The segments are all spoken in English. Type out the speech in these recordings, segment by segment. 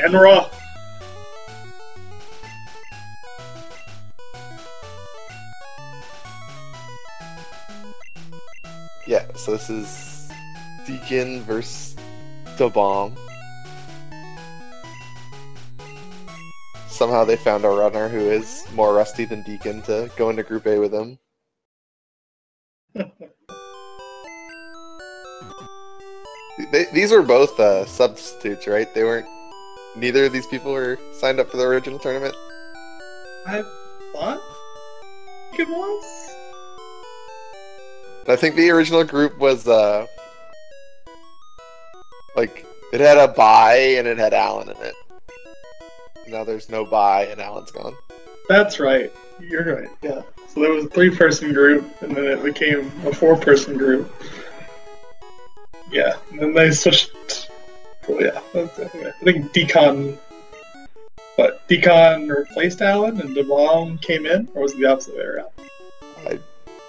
And we're off. Yeah, so this is Decon versus Dabom. Somehow they found a runner who is more rusty than Decon to go into Group A with him. These were both substitutes, right? They weren't. Neither of these people were signed up for the original tournament. I thought it was. I think the original group was like it had a bye and it had Alan in it. Now there's no bye and Alan's gone. That's right. You're right. Yeah. So there was a 3-person group, and then it became a 4-person group. Yeah. And then they switched. Well, yeah. That's definitely right. I think Decon. But Decon replaced Alan and Dabom came in, or was it the opposite way around?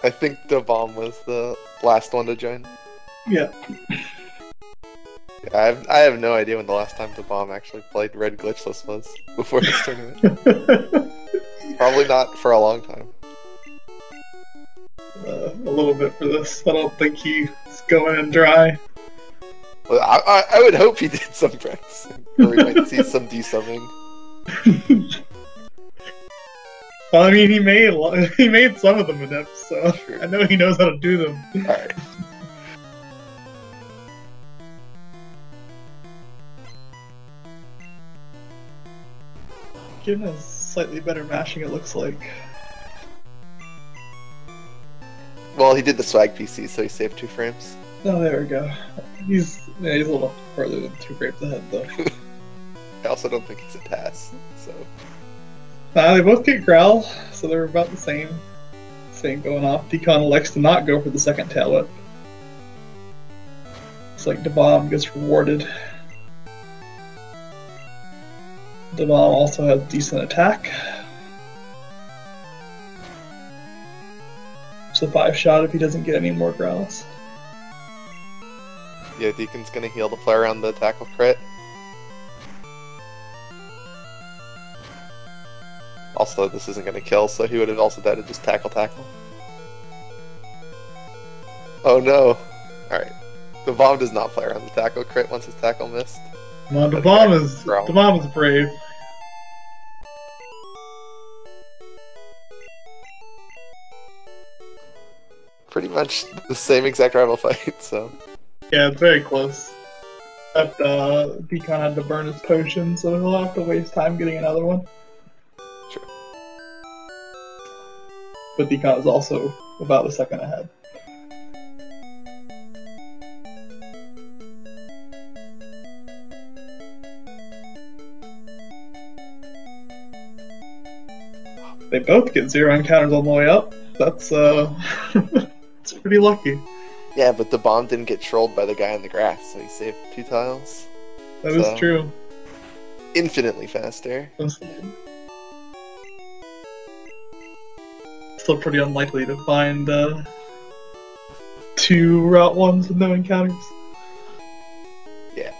I think Dabom was the last one to join. Yeah. I have no idea when the last time Dabom actually played Red Glichless was before this tournament. Probably not for a long time. A little bit for this. I don't think he's going in dry. Well, I would hope he did some practicing, or we might see some desubbing. Well, I mean, he made some of the manips, so sure. I know he knows how to do them. Alright. Given a slightly better mashing, it looks like. Well, he did the swag PC, so he saved 2 frames. Oh, there we go. He's a little further than 2 frames ahead, though. I also don't think he's a TAS, so... They both get Growl, so they're about the same. Same going off. Decon elects to not go for the second tail whip. It's like Dabom gets rewarded. Dabom also has decent attack. It's a 5-shot if he doesn't get any more Growls. Yeah, Deacon's gonna heal the player on the tackle crit. Also, this isn't gonna kill, so he would have also died to just tackle. Oh no! Alright. The bomb does not play around the tackle crit once his tackle missed. No, the bomb is brave. Pretty much the same exact rival fight, so... Yeah, it's very close. But Decon had to burn his potion, so he'll have to waste time getting another one. Sure. But Decon is also about a second ahead. They both get 0 encounters on the way up. That's it's pretty lucky. Yeah, but the bomb didn't get trolled by the guy in the grass, so he saved 2 tiles. That is true. Infinitely faster. Still pretty unlikely to find 2 Route 1s with no encounters. Yeah.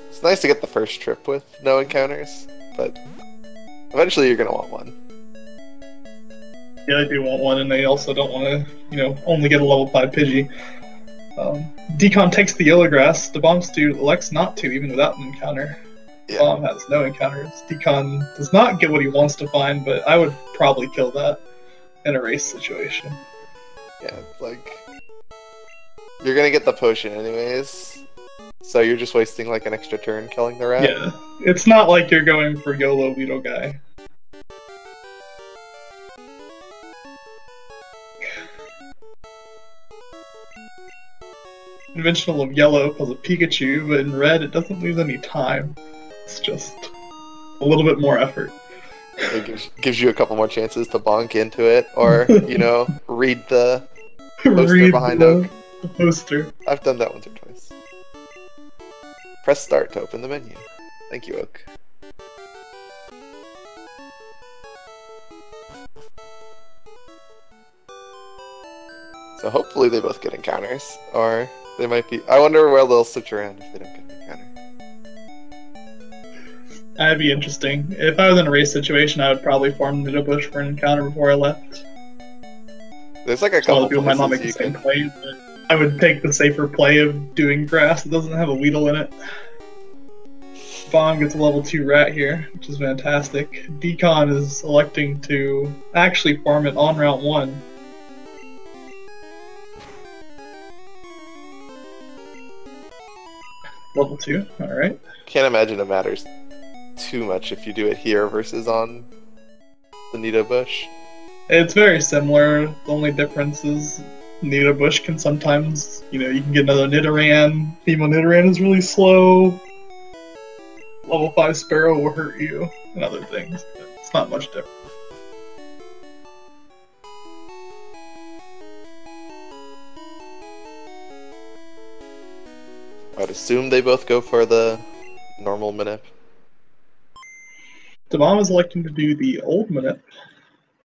It's nice to get the first trip with no encounters, but eventually you're gonna want one. Yeah, I do want one, and they also don't want to, only get a level 5 Pidgey. Decon takes the yellow grass. Dabomstew elects not to, even without an encounter. Yeah. Bomb has no encounters. Decon does not get what he wants to find, but I would probably kill that in a race situation. Yeah, it's like... You're gonna get the potion anyways, so you're just wasting like an extra turn killing the rat. Yeah, it's not like you're going for YOLO Beetle Guy. Conventional of yellow calls a Pikachu, but in red it doesn't lose any time. It's just a little bit more effort. It gives you a couple more chances to bonk into it, or, read the poster behind Oak. The poster. I've done that once or twice. Press start to open the menu. Thank you, Oak. So hopefully they both get encounters, or They might be. I wonder where they'll switch around if they don't get the counter. That'd be interesting. If I was in a race situation, I would probably farm Nido Bush for an encounter before I left. There's like a So couple other people might not make the same play, but I would take the safer play of doing grass that doesn't have a Weedle in it. Bomb gets a level 2 rat here, which is fantastic. Decon is electing to actually farm it on route 1. Level 2, alright. Can't imagine it matters too much if you do it here versus on the Nido Bush. It's very similar. The only difference is Nido Bush can sometimes, you can get another Nidoran. Female Nidoran is really slow. Level 5 Sparrow will hurt you and other things. But it's not much different. I'd assume they both go for the normal Minip. Dabom is electing to do the old Minip,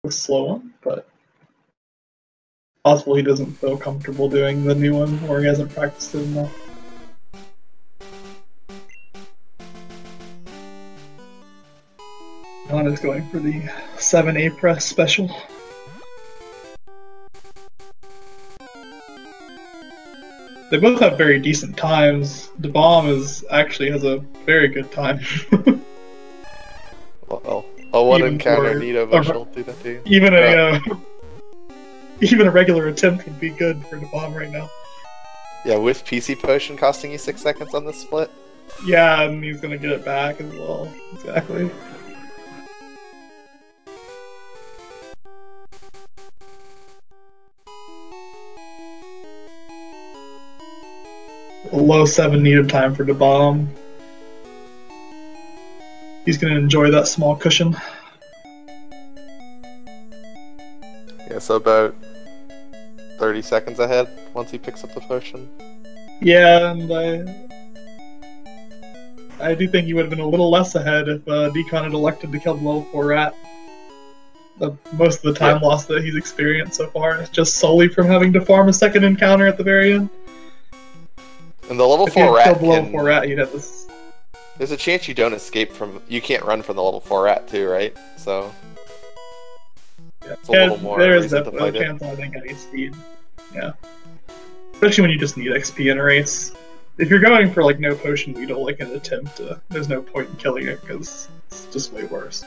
the slow one, but possible he doesn't feel comfortable doing the new one, or he hasn't practiced it enough. Don is going for the 7A press special. They both have very decent times. Dabom actually has a very good time. Well, a one Even encounter for- Nido Bush will do that to you. Even a regular attempt would be good for Dabom right now. Yeah, with PC Potion costing you 6 seconds on this split. Yeah, and he's gonna get it back as well. Exactly. A low 7 needed time for Dabom. He's gonna enjoy that small cushion. Yeah, so about 30 seconds ahead once he picks up the potion. Yeah, and I do think he would have been a little less ahead if Decon had elected to kill the level 4 rat. Most of the time loss that he's experienced so far is just solely from having to farm a second encounter at the very end. And the level If he 4 had rat killed the level 4 rat, he'd have this. There's a chance you don't escape from... You can't run from the level 4 rat too, right? So... Yeah, it's a little more there is reason to definitely a fight it. chance on having any speed. Yeah. Especially when you just need XP in a race. If you're going for like no potion weedle, like an attempt, there's no point in killing it because it's just way worse.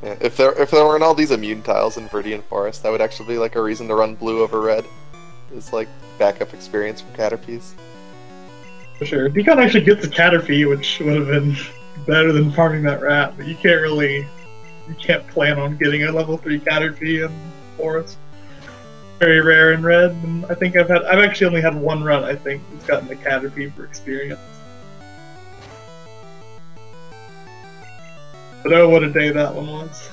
Yeah, if there weren't all these immune tiles in Viridian Forest, that would actually be like a reason to run blue over red. It's like backup experience for Caterpies. For sure. Decon actually gets a Caterpie, which would have been better than farming that rat, but you can't plan on getting a level 3 Caterpie in Forest. Very rare in red, and I think I've actually only had one run, I think, that's gotten a Caterpie for experience. But oh, what a day that one was.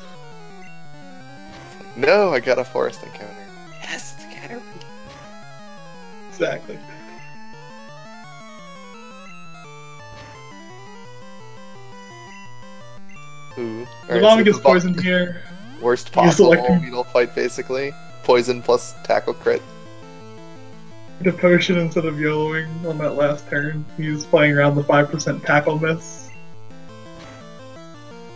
No, I got a forest encounter. Yes, it's a Caterpie. Exactly. Ooh. The Alright, bomb so gets the bo- poisoned here. Worst He's possible selecting- needle fight, basically. Poison plus tackle crit. The potion instead of YOLOing on that last turn. He's playing around the 5% tackle miss.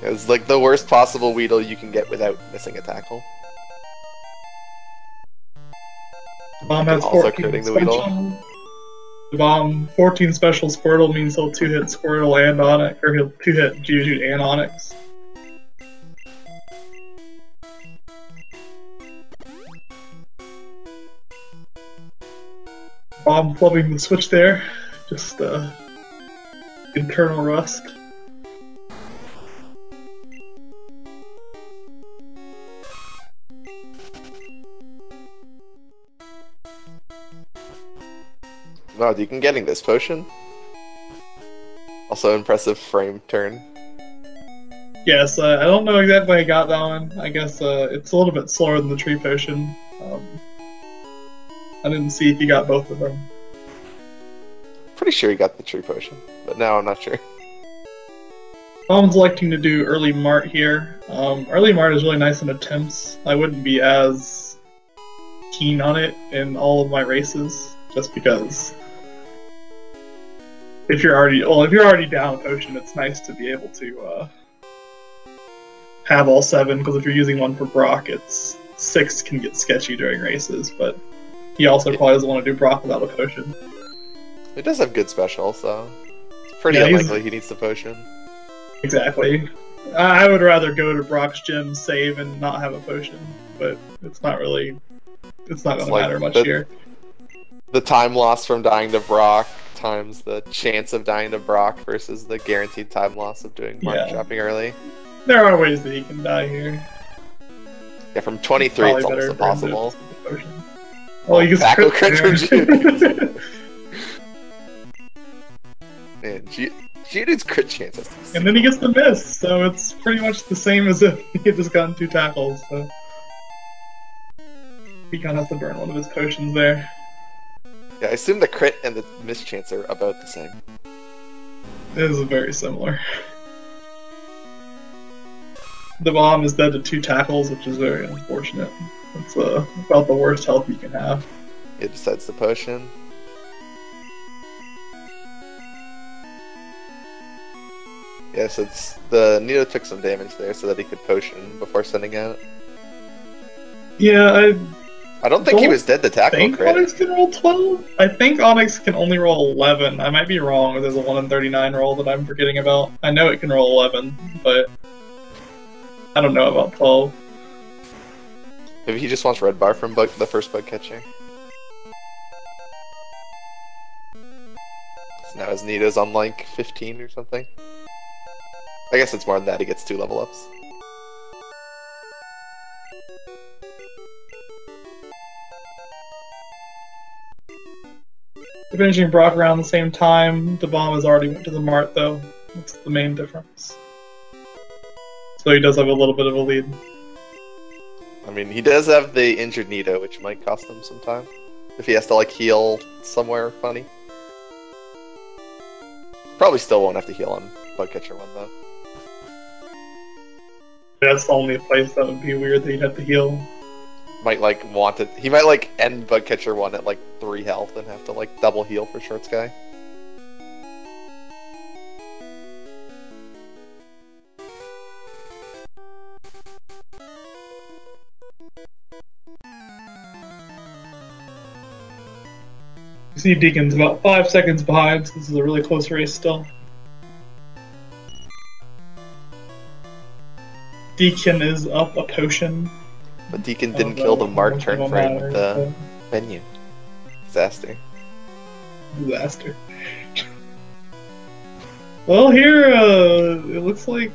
It's like the worst possible Weedle you can get without missing a tackle. The bomb has Also 14 critting the Weedle. special. The bomb 14 special Squirtle means he'll 2-hit Squirtle and Onyx, or he'll 2-hit Geodude and Onyx. Bomb flipping the switch there. Just internal rust. Wow, Decon getting this potion. Also impressive frame turn. Yes, I don't know exactly how I got that one. I guess it's a little bit slower than the tree potion. I didn't see if you got both of them. pretty sure he got the tree potion, but now I'm not sure. I'm electing to do early Mart here. Early Mart is really nice in attempts. I wouldn't be as keen on it in all of my races, just because if you're already down a potion, it's nice to be able to have all 7. Because if you're using one for Brock, it's 6 can get sketchy during races. But he also probably doesn't want to do Brock without a potion. He does have good special, so it's pretty unlikely he needs the potion. Exactly. I would rather go to Brock's gym, save, and not have a potion, but it's not going to matter much here. The time loss from dying to Brock times the chance of dying to Brock versus the guaranteed time loss of doing Mark shopping early. There are ways that he can die here. Yeah, from 23 it's almost impossible. Well, you can crit from Jude. Man, Jude's crit chances. And then he gets the miss, so it's pretty much the same as if he had just gotten 2 tackles. So he kind of has to burn one of his potions there. Yeah, I assume the crit and the miss chance are about the same. It is very similar. The bomb is dead to 2 tackles, which is very unfortunate. It's about the worst health you can have. It decides the potion. Yes, it's the Nito took some damage there so that he could potion before sending out. Yeah, I don't think he was dead to tackle I think crit. Onyx can roll 12? I think Onyx can only roll 11. I might be wrong, or there's a 1 in 39 roll that I'm forgetting about. I know it can roll 11, but I don't know about 12. Maybe he just wants red bar from the first bug catcher. So now his Nito's on like 15 or something. I guess it's more than that, he gets 2 level ups. We're finishing Brock around the same time. Dabom has already went to the Mart though. That's the main difference. So he does have a little bit of a lead. I mean, he does have the injured Nito, which might cost him some time. If he has to like heal somewhere funny. Probably still won't have to heal on bug catcher 1 though. That's the only place that would be weird that he'd have to heal. Might like want it. He might like end bug catcher 1 at like 3 health and have to like double heal for short sky. You see Decon's about 5 seconds behind, so this is a really close race still. Decon is up a potion. But Decon didn't kill the Mart turn frame with the menu. Disaster. Disaster. Well, here, it looks like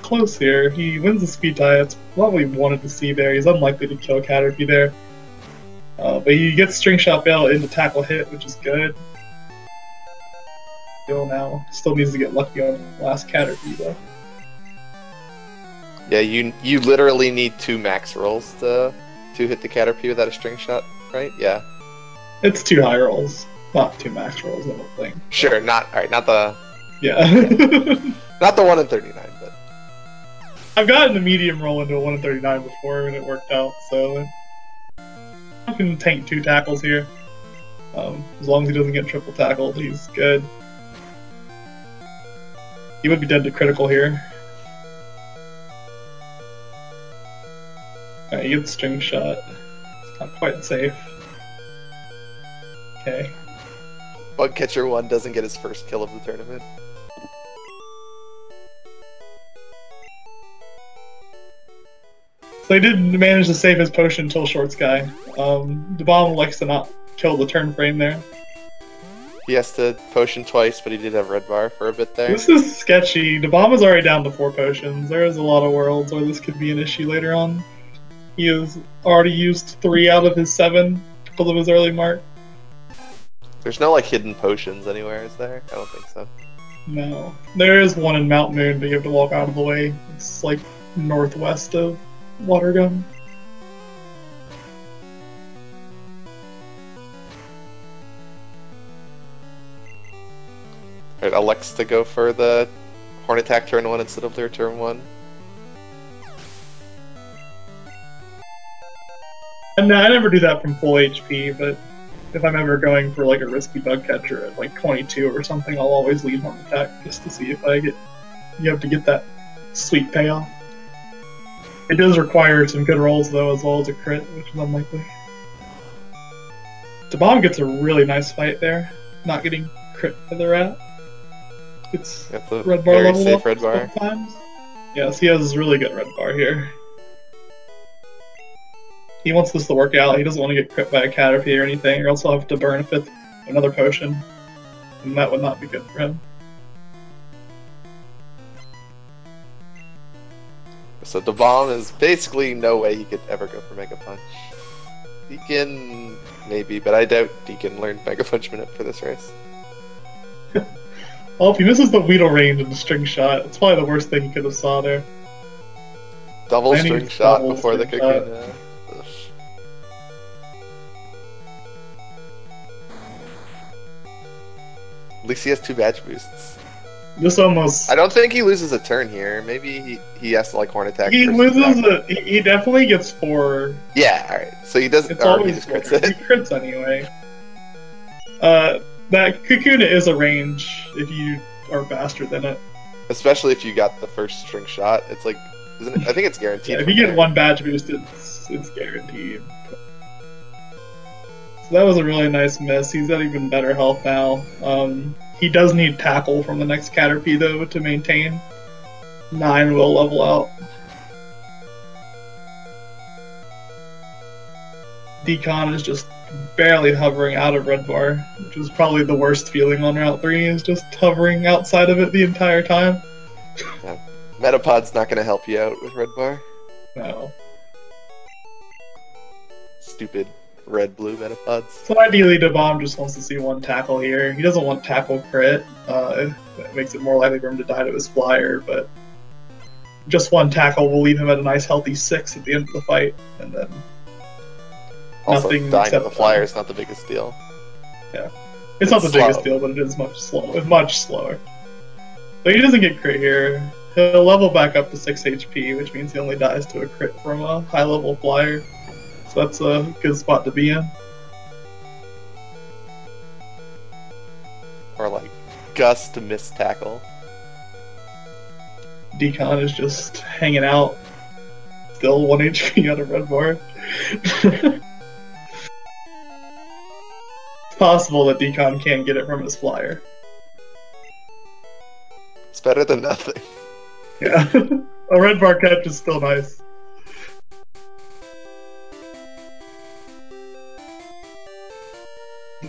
close here. He wins the speed tie. That's what we wanted to see there. He's unlikely to kill Caterpie there. But he gets String Shot Bail into tackle hit, which is good. Now still needs to get lucky on the last Caterpie though. Yeah, you literally need 2 max rolls to hit the Caterpie without a string shot, right? Yeah. It's 2 high rolls, not 2 max rolls, I don't think. Sure, not the... Yeah. Not the 1 in 39, but... I've gotten a medium roll into a 1 in 39 before and it worked out, so... I can tank 2 tackles here. As long as he doesn't get triple tackled, he's good. He would be dead to critical here. Alright, he gets string shot. It's not quite safe. Okay. Bug catcher 1 doesn't get his first kill of the tournament. So he did manage to save his potion until short sky. Dabom likes to not kill the turn frame there. He has to potion twice, but he did have red bar for a bit there. This is sketchy. Dabom is already down to 4 potions. There is a lot of worlds where this could be an issue later on. He has already used 3 out of his 7 because of his early Mart. There's no like hidden potions anywhere, is there? I don't think so. No. There is one in Mount Moon, but you have to walk out of the way. It's like northwest of Water Gun. elects to go for the Horn Attack turn 1 instead of their turn 1. And I never do that from full HP, but if I'm ever going for like a risky bug catcher at like 22 or something, I'll always lead Horn Attack just to see if I get. You have to get that sweet payoff. It does require some good rolls though, as well as a crit, which is unlikely. Dabom gets a really nice fight there, not getting crit for the rat. It's red bar level up red bar. Sometimes. Yes, he has really good red bar here. He wants this to work out. He doesn't want to get crit by a Caterpie or anything, or else he'll have to burn a 5th another potion, and that would not be good for him. So Dabom is basically no way he could ever go for Mega Punch. Decon maybe, but I doubt Decon learned Mega Punch Minute for this race. Well, if he misses the Weedle range and the string shot, it's probably the worst thing he could have saw there. Double string shot before the Cocoon. At least he has 2 badge boosts. This almost... I don't think he loses a turn here. Maybe he has to like Horn Attack. He loses he definitely gets 4. Yeah, alright. So he doesn't... It's always he just crits it. He crits anyway. That Cocoon is a range if you are faster than it. Especially if you got the first string shot. It's like... Isn't it, I think it's guaranteed. Yeah, if you get 1 badge boost, it's guaranteed. So that was a really nice miss. He's at even better health now. He does need tackle from the next Caterpie though to maintain. 9 will level out. Decon is just barely hovering out of red bar, which is probably the worst feeling on Route 3, is just hovering outside of it the entire time. Yeah. Metapod's not going to help you out with red bar. No. Stupid red-blue Metapods. So ideally, Dabom just wants to see 1 tackle here. He doesn't want tackle crit. That makes it more likely for him to die to his flyer, but just 1 tackle will leave him at a nice healthy 6 at the end of the fight, and then also, nothing dying except to the flyer is not the biggest deal. Yeah. It's not the biggest deal, but it is much slower. So he doesn't get crit here. He'll level back up to 6 HP, which means he only dies to a crit from a high-level flyer. So that's a good spot to be in. Or like Gus to miss tackle. Decon is just hanging out. Still 1 HP out of red bar. It's possible that Decon can get it from his flyer. It's better than nothing. Yeah. A red bar catch is still nice.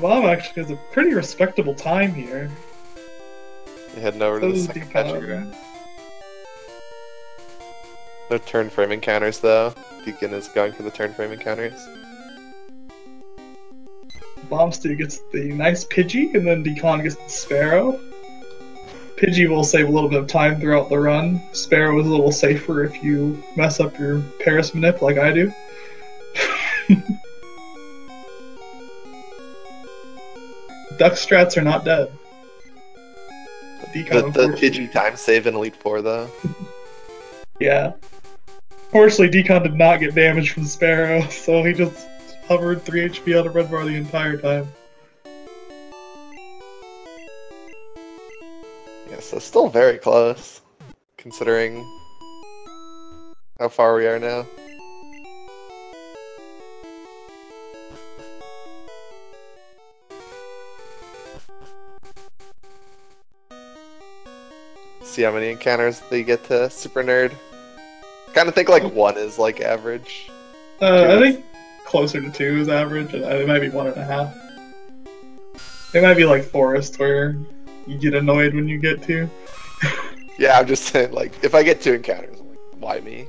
Bob actually has a pretty respectable time here. You're heading over to the second catcher. No turn frame encounters though. Decon is going for the turn frame encounters. Dabomstew gets the nice Pidgey, and then Decon gets the Sparrow. Pidgey will save a little bit of time throughout the run. Sparrow is a little safer if you mess up your Paris Manip like I do. Duck strats are not dead. The Pidgey time save in Elite 4 though. Yeah. Fortunately, Decon did not get damage from Sparrow, so he just hovered 3 HP out of red bar the entire time. Yeah, so still very close, considering how far we are now. See how many encounters they get to Super Nerd. Kind of think like 1 is like average. I think closer to 2 is average, and it might be 1.5. It might be like Forest, where you get annoyed when you get 2. Yeah, I'm just saying, like, if I get 2 encounters, I'm like, why me?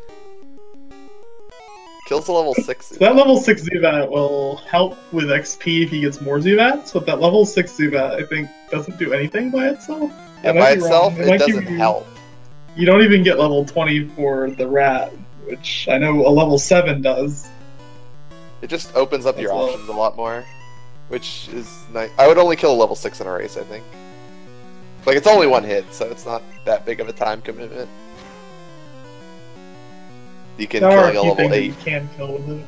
Kills a level 6. So that level 6 Zubat will help with XP if he gets more Zubats, but that level 6 Zubat, I think, doesn't do anything by itself. Yeah, by itself, it doesn't help. You don't even get level 20 for the rat, which I know a level 7 does. It just opens up your options a lot more, which is nice. I would only kill a level 6 in a race, I think. Like, it's only one hit, so it's not that big of a time commitment. You can There are a killing a few level things that 8. you can kill with it.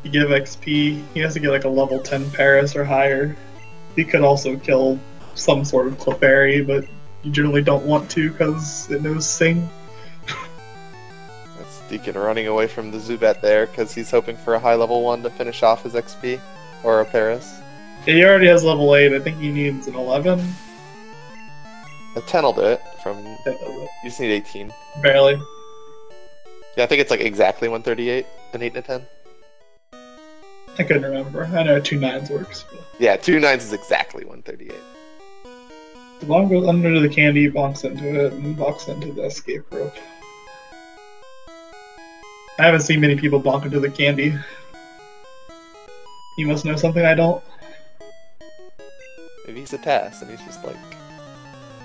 You give XP, he has to get like a level 10 Paris or higher. He could also kill some sort of Clefairy, but you generally don't want to because it knows Sing. That's Deacon running away from the Zubat there because he's hoping for a high level 1 to finish off his XP. Or a Paris. Yeah, he already has level 8, I think he needs an 11. A 10 will do it. That does it. You just need 18. Barely. Yeah, I think it's like exactly 138, an 8 and a 10. I couldn't remember. I know 2 9s works. But... Yeah, 2 9s is exactly 138. The bomb goes under the candy, bonks into it, and bonks into the escape rope. I haven't seen many people bonk into the candy. You must know something I don't. Maybe he's a task and he's just like,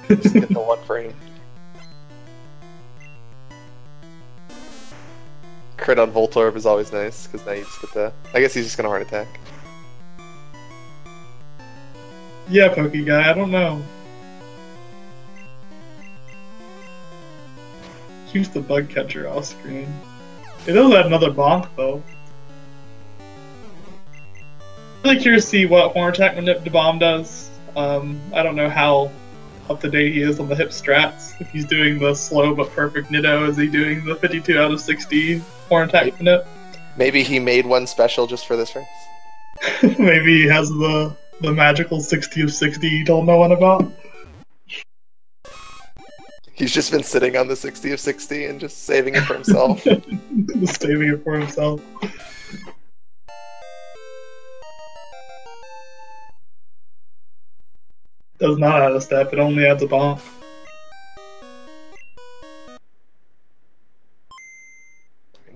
just get the 1 frame. Crit on Voltorb is always nice, because now you just get the... I guess he's just gonna heart attack. Yeah, Pokey Guy, I don't know. Use the bug catcher off screen. It does have another bonk, though. I'm really curious to see what Horn Attack Manip Dabom does. I don't know how up to date he is on the hip strats. If he's doing the slow but perfect Nitto, is he doing the 52 out of 60 Horn Attack Manip? Maybe he made one special just for this race. Maybe he has the magical 60 of 60 he told no one about. He's just been sitting on the 60 of 60 and just saving it for himself. Just saving it for himself. Does not add a step, it only adds a bomb.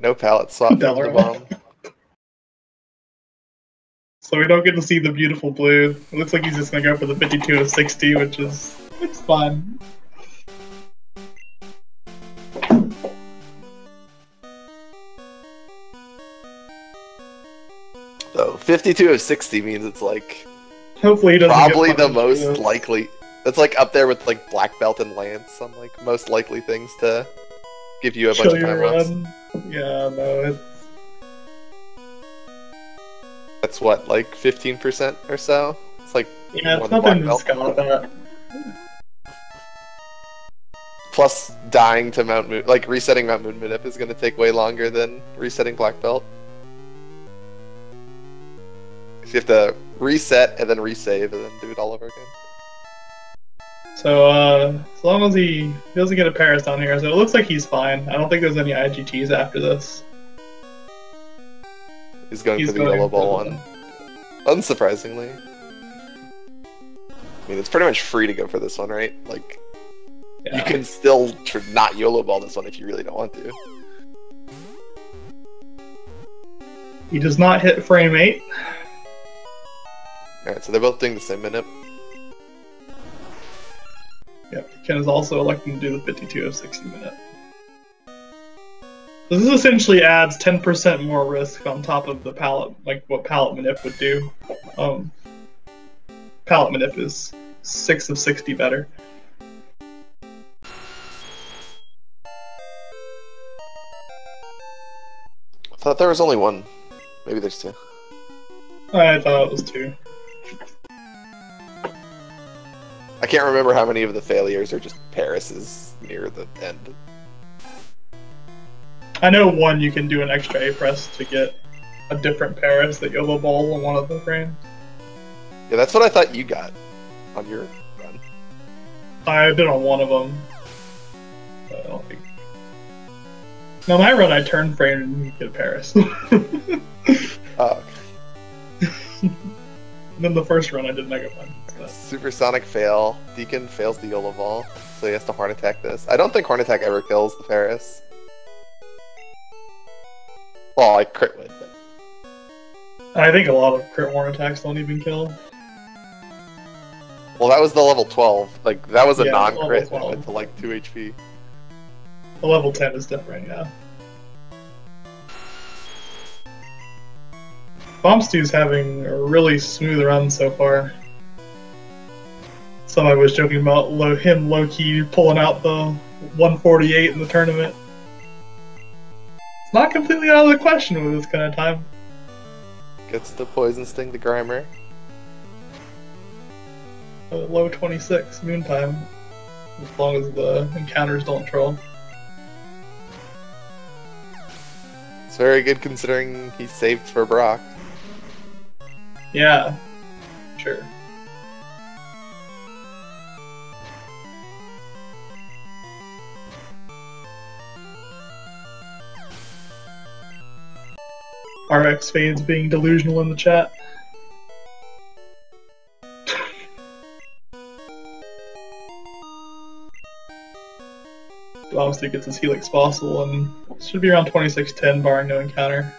No palette swap from the bomb. So we don't get to see the beautiful blue. It looks like he's just gonna go for the 52 of 60, which is it's fine. So 52 of 60 means it's like hopefully he doesn't probably get the most likely. That's like up there with like Black Belt and Lance on like most likely things to give you a bunch of time loss. Yeah, no, it's That's what, like 15% or so? It's like yeah, it's nothing to scout at. Plus dying to Mount Moon, like resetting Mount Moon Midip is going to take way longer than resetting Black Belt. So you have to reset and then resave and then do it all over again. So, as long as he doesn't get a Paris down here, so it looks like he's fine. I don't think there's any IGTs after this. He's going for the yellow ball one. Unsurprisingly. I mean, it's pretty much free to go for this one, right? Like, yeah. You can still not YOLO ball this one if you really don't want to. He does not hit frame 8. Alright, so they're both doing the same minute. Yep, Ken is also electing to do the 52 of 60 minute. This essentially adds 10% more risk on top of the palette, like what Palette Manip would do. Palette Manip is 6 of 60 better. I thought there was only one. Maybe there's 2. I thought it was 2. I can't remember how many of the failures are just Parises near the end. I know one you can do an extra A press to get a different Paris that YOLO ball on one of the frames. Yeah, that's what I thought you got on your run. I did on one of them. I don't think. No, my run I turned frame and get a Paris. Oh, okay. And then the first run I did Mega Punch. Supersonic fail. Decon fails the YOLO ball, so he has to Horn Attack this. I don't think Horn Attack ever kills the Paris. Well, I crit would, but... I think a lot of crit Horn Attacks don't even kill. Well, that was the level 12. Like, that was a Yeah, non-crit level that went to like 2 HP. The level 10 is different, yeah. Bombstew's having a really smooth run so far. Somebody was joking about him low-key pulling out the 148 in the tournament. It's not completely out of the question with this kind of time. Gets the Poison Sting, the Grimer. Low 26 moon time, as long as the encounters don't troll. It's very good considering he saved for Brock. Yeah, sure. RX fans being delusional in the chat. Obviously gets his Helix Fossil and should be around 2610 barring no encounter.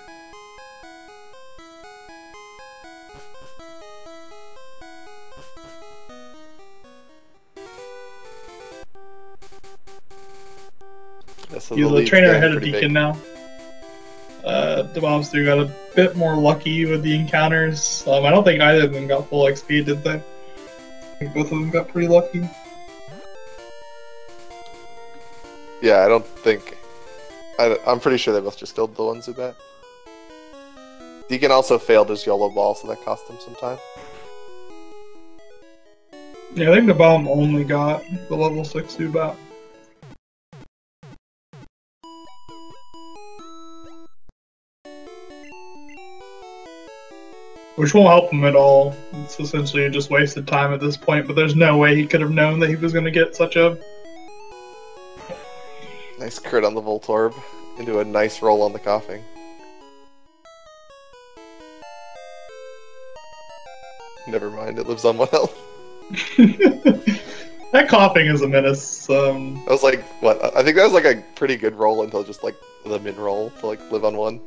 Yeah, so He's the trainer ahead of Decon now. Dabomstew got a bit more lucky with the encounters. I don't think either of them got full XP, did they? I think both of them got pretty lucky. Yeah, I don't think... I'm pretty sure they both just killed the ones who bet. Decon also failed his YOLO ball, so that cost him some time. Yeah, I think the bomb only got the level 6 Zubat. Which won't help him at all. It's essentially just wasted time at this point, but there's no way he could have known that he was going to get such a... Nice crit on the Voltorb into a nice roll on the coughing. Never mind, it lives on 1 health. That coughing is a menace. That was like, what? I think that was like a pretty good roll until just like the mid roll to like live on 1.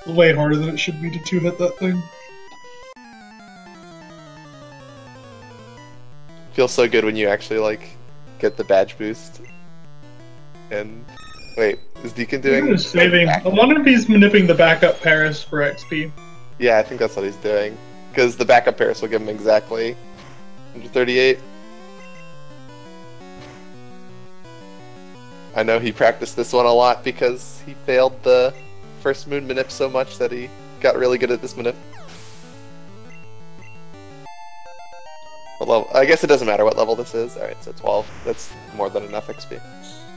Way harder than it should be to 2-hit that thing. Feels so good when you actually like get the badge boost. And wait, is Decon doing? Saving. I wonder if he's manipulating the backup Paris for XP. Yeah, I think that's what he's doing. Because the backup Paris will give him exactly 138. I know he practiced this one a lot because he failed the first moon manip so much that he got really good at this manip. What level? I guess it doesn't matter what level this is. Alright, so 12. That's more than enough XP.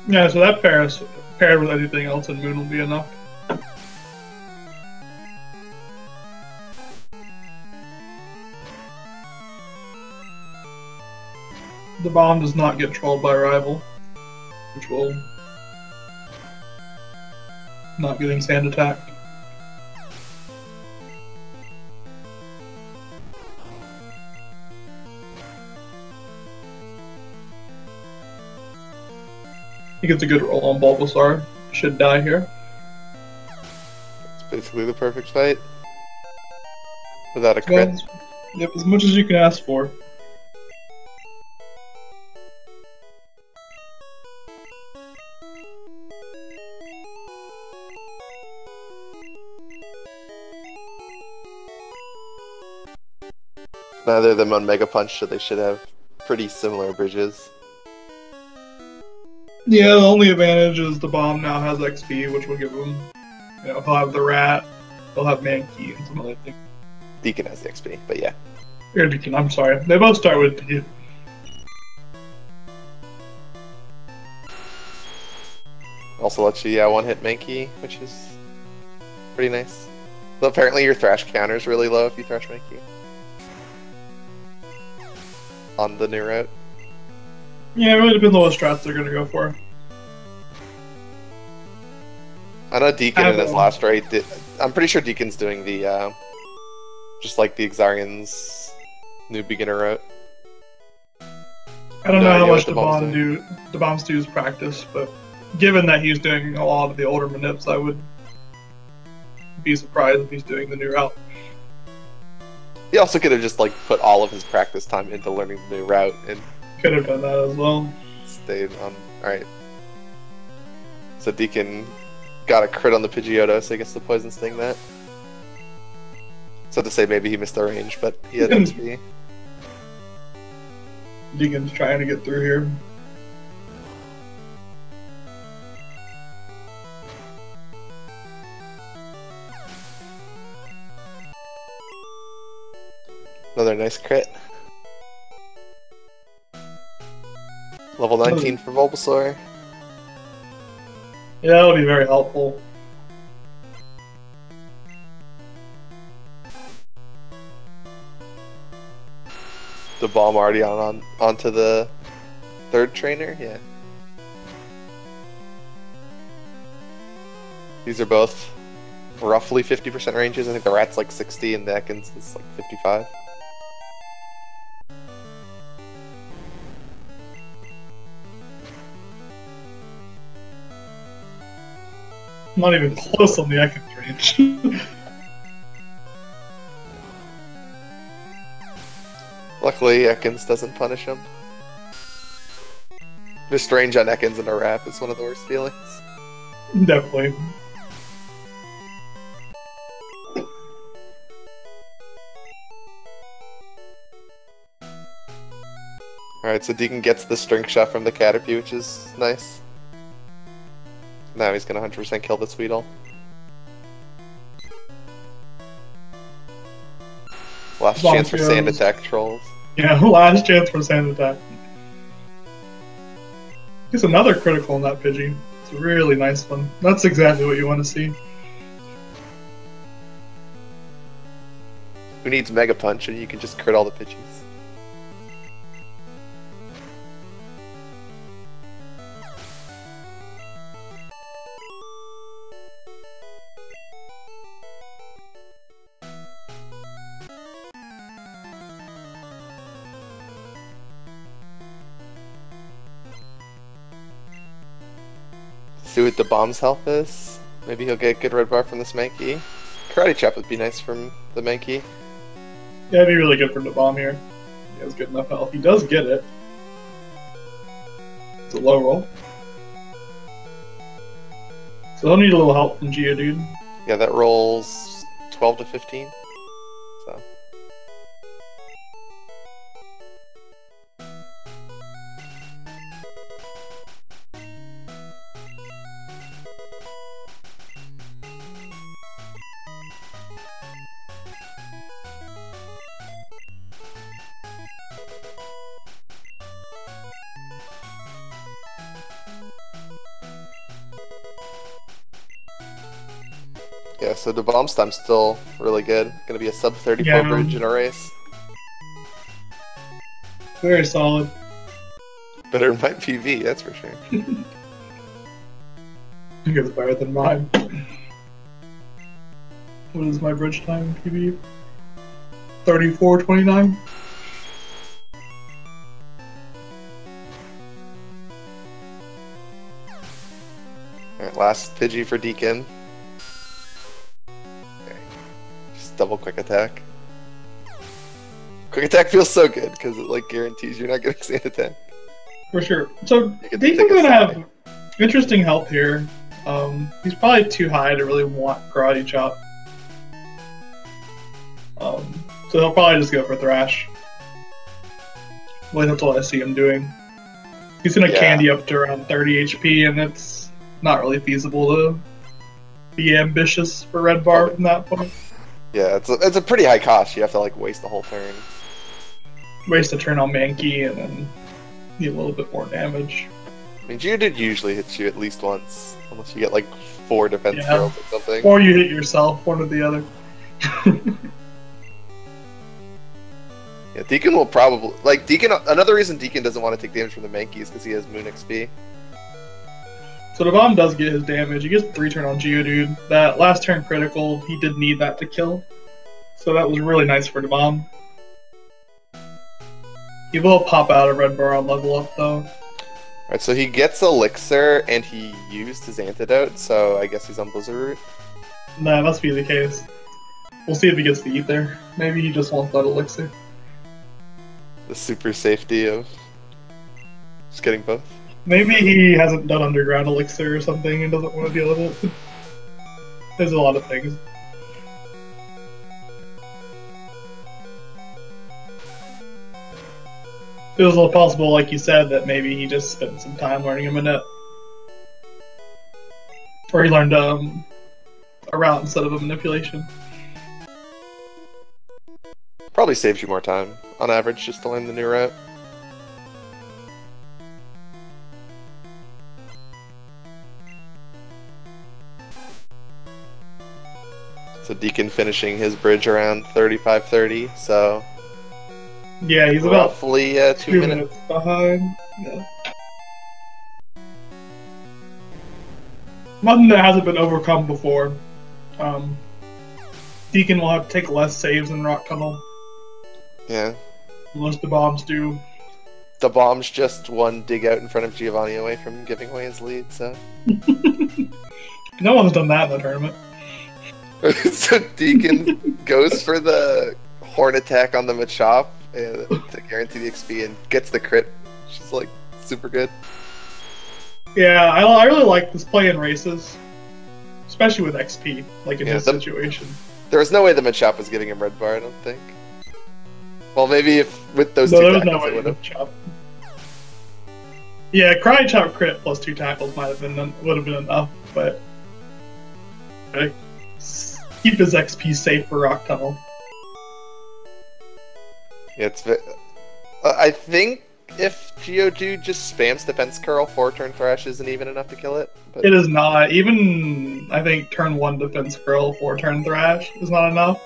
Yeah, so that Paris paired with anything else in moon will be enough. The bomb does not get trolled by rival, which will not getting sand attacked. He gets a good roll on Bulbasaur. Should die here. It's basically the perfect fight. Without a crit. Well, yep, as much as you can ask for. Neither of them on Mega Punch, so they should have pretty similar bridges. Yeah, the only advantage is the bomb now has XP, which will give him, he'll have the rat, he'll have Mankey and some other things. Decon has the XP, but yeah. Or Decon, I'm sorry. They both start with D. Also lets you, one-hit Mankey, which is pretty nice. But apparently your Thrash counter is really low if you Thrash Mankey. On the new route. Yeah, it really depends on what strats they're gonna go for. I know Decon in his last raid did. I'm pretty sure Decon's doing the, just like the Exarian's new beginner route. I don't know how much Dabomstew's practice, but given that he's doing a lot of the older manips, I would be surprised if he's doing the new route. He also could have just like put all of his practice time into learning the new route and could have done that as well. Stayed on. Alright. So Decon got a crit on the Pidgeotto, so he gets the Poison Sting that. So to say maybe he missed the range, but he had XP. Decon's trying to get through here. Another nice crit. Level 19 for Bulbasaur. Yeah, that would be very helpful. The bomb already onto the third trainer, yeah. These are both roughly 50% ranges. I think the rat's like 60 and the Ekans is like 55. Not even close on the Ekans range. Luckily, Ekans doesn't punish him. Missed range on Ekans in a wrap is one of the worst feelings. Definitely. Alright, so Deacon gets the strength shot from the Caterpie, which is nice. Now he's gonna 100% kill this Weedle. Last chance for Sand Attack Trolls. Yeah, last chance for Sand Attack. Gets another critical in that Pidgey. It's a really nice one. That's exactly what you want to see. Who needs Mega Punch and you can just crit all the Pidgeys? See what the bomb's health is. Maybe he'll get a good red bar from this Mankey. Karate Chop would be nice from the Mankey. Yeah, it'd be really good for the bomb here. He has good enough health. He does get it. It's a low roll. So he'll need a little help from Geodude. Yeah, that rolls 12 to 15. So. Yeah, so the bomb time's still really good. Gonna be a sub 34 bridge in a race. Very solid. Better than my PV, that's for sure. I think it's better than mine. What is my bridge time PV? 34:29. Alright, last Pidgey for Decon. Double quick attack. Quick attack feels so good because it like guarantees you're not getting sand attack. For sure. So Decon's gonna have interesting help here. He's probably too high to really want Karate Chop. So he'll probably just go for Thrash. Well, that's what I see him doing. He's gonna candy up to around 30 HP, and it's not really feasible to be ambitious for red bar from that point. Yeah, it's a pretty high cost. You have to like waste the whole turn. Waste a turn on Mankey and then need a little bit more damage. I mean, Geodude usually hits you at least once, unless you get like 4 defense girls or something. Or you hit yourself, one or the other. Yeah, Decon will probably Decon. Another reason Decon doesn't want to take damage from the Mankey is because he has Moon XP. So the bomb does get his damage. He gets 3 turn on Geodude. That last turn critical, he did need that to kill. So that was really nice for the bomb. He will pop out a red bar on level up though. Alright, so he gets Elixir and he used his antidote, so I guess he's on Blizzard Root. That must be the case. We'll see if he gets the Ether. Maybe he just wants that Elixir. The super safety of just getting both. Maybe he hasn't done Underground Elixir or something and doesn't want to deal with it. There's a lot of things. it was possible, like you said, that maybe he just spent some time learning a minute. Or he learned a route instead of a manipulation. Probably saves you more time, on average, just to learn the new route. So Decon finishing his bridge around 35:30, so... Yeah, he's roughly about 2 minutes behind. Yeah. Nothing that hasn't been overcome before. Decon will have to take less saves in Rock Tunnel. Yeah. Most Dabomstew. Dabom's just one dig out in front of Giovanni away from giving away his lead, so... No one's done that in the tournament. So Decon goes for the horn attack on the Machop to guarantee the XP and gets the crit. She's like super good. Yeah, I really like this play in races, especially with XP, like in this situation. There was no way the Machop was giving him red bar, I don't think. Well, maybe if with those two tackles, no way Machop. Yeah, Cry Chop crit plus 2 tackles would have been enough, but keep his XP safe for Rock Tunnel. Yeah, I think if Geodude just spams defense curl 4 turn thrash isn't even enough to kill it. But... It is not. Even I think turn 1 defense curl 4 turn thrash is not enough.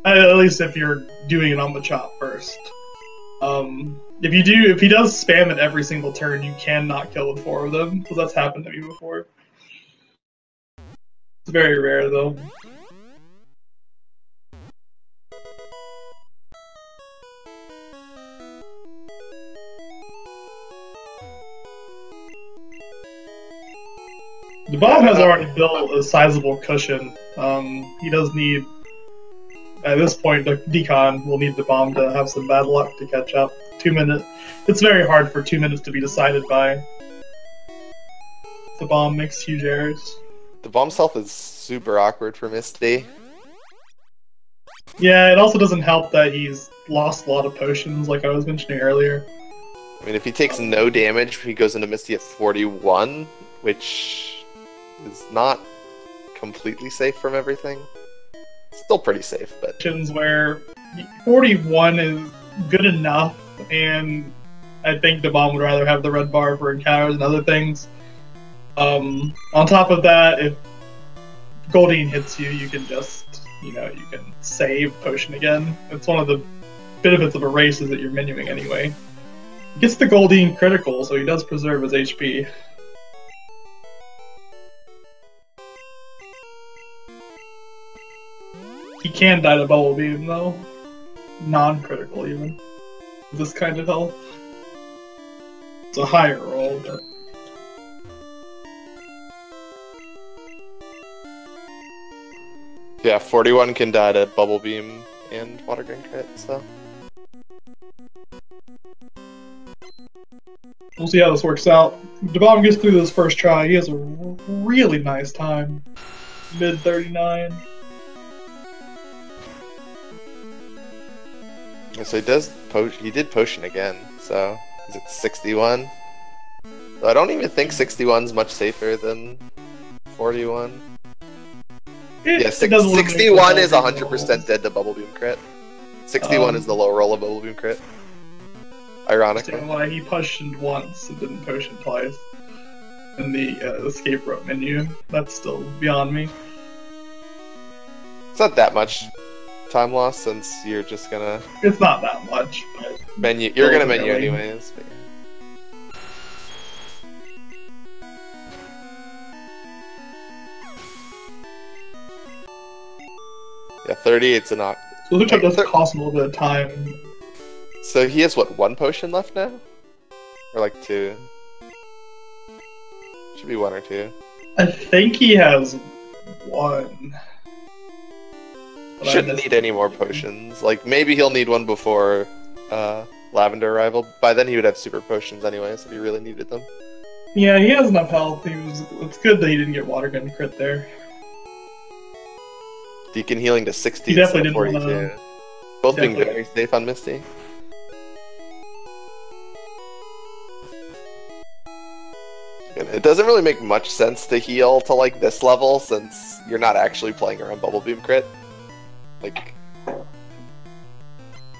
At least if you're doing it on the chop first. If he does spam it every single turn, you cannot kill with 4 of them, because that's happened to me before. It's very rare though. The Bob has already built a sizable cushion. He does need, at this point, the Decon will need the bomb to have some bad luck to catch up. 2 minutes. It's very hard for 2 minutes to be decided by. The bomb makes huge errors. The bomb's health is super awkward for Misty. Yeah, it also doesn't help that he's lost a lot of potions, like I was mentioning earlier. I mean, if he takes no damage, he goes into Misty at 41, which is not completely safe from everything. Still pretty safe, but... Where 41 is good enough, and I think the bomb would rather have the red bar for encounters and other things. On top of that, if Goldeen hits you, you can just, you can save potion again. It's one of the benefits of a race is that you're menuing anyway. He gets the Goldeen critical, so he does preserve his HP. He can die to Bubble Beam, though. Non-critical, even. With this kind of health. It's a higher roll, but... Yeah, 41 can die to Bubble Beam and Water Gun crit, so... We'll see how this works out. Dabom gets through this first try. He has a really nice time. Mid-39. So he did potion again, so is it 61? So I don't even think 61's much safer than 41. Yeah, 61 is 100% dead to Bubble Beam crit. 61 is the low roll of Bubble Beam crit. Ironically. Why he potioned once and didn't potion twice in the escape rope menu. That's still beyond me. It's not that much time loss since you're just gonna... It's not that much, but... You're gonna menu anyways. But... Yeah, 38's a knock. So Luchuk does cost him a little bit of time. So he has, what, 1 potion left now? Or like 2? Should be 1 or 2. I think he has 1. Shouldn't need any more potions. Like, maybe he'll need 1 before Lavender arrival. By then he would have super potions anyways if he really needed them. Yeah, he has enough health. It's good that he didn't get Water Gun crit there. Decon healing to 60 instead of 42. Both being very safe on Misty. And it doesn't really make much sense to heal to like this level since you're not actually playing around Bubble Beam crit. Like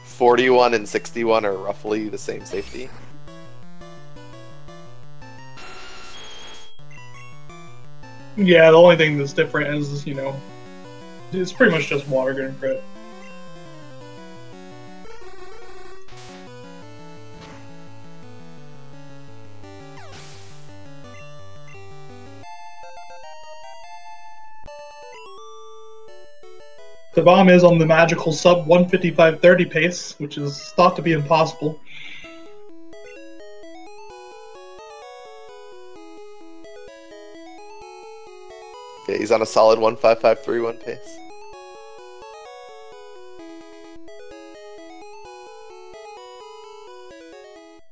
41 and 61 are roughly the same safety. Yeah, the only thing that's different is, you know, it's pretty much just water gun crit. The bomb is on the magical sub 155.30 pace, which is thought to be impossible. Yeah, he's on a solid 155.31 pace.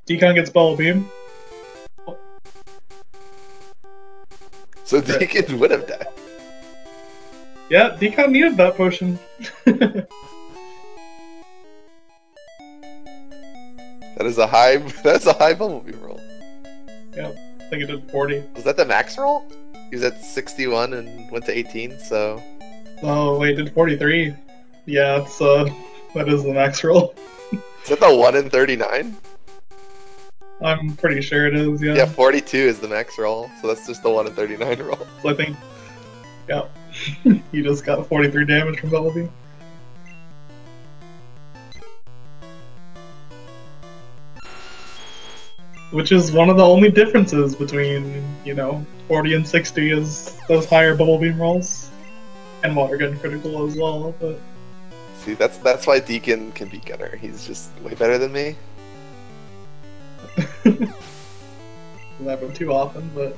Decon gets bubble beam. So Decon would have died. Yeah, Decon needed that potion. That is a high. That's a high bubble beam roll. Yeah, I think it did 40. Was that the max roll? He was at 61 and went to 18. So. Oh wait, did 43? Yeah, it's that is the max roll. Is that the 1 in 39? I'm pretty sure it is. Yeah. Yeah, 42 is the max roll, so that's just the 1 in 39 roll. So I think. Yeah. You just got 43 damage from bubble beam. Which is one of the only differences between, you know, 40 and 60 is those higher bubble beam rolls. And water gun critical as well, but... See, that's why Decon can beat Gunner. He's just way better than me. Doesn't happen too often, but...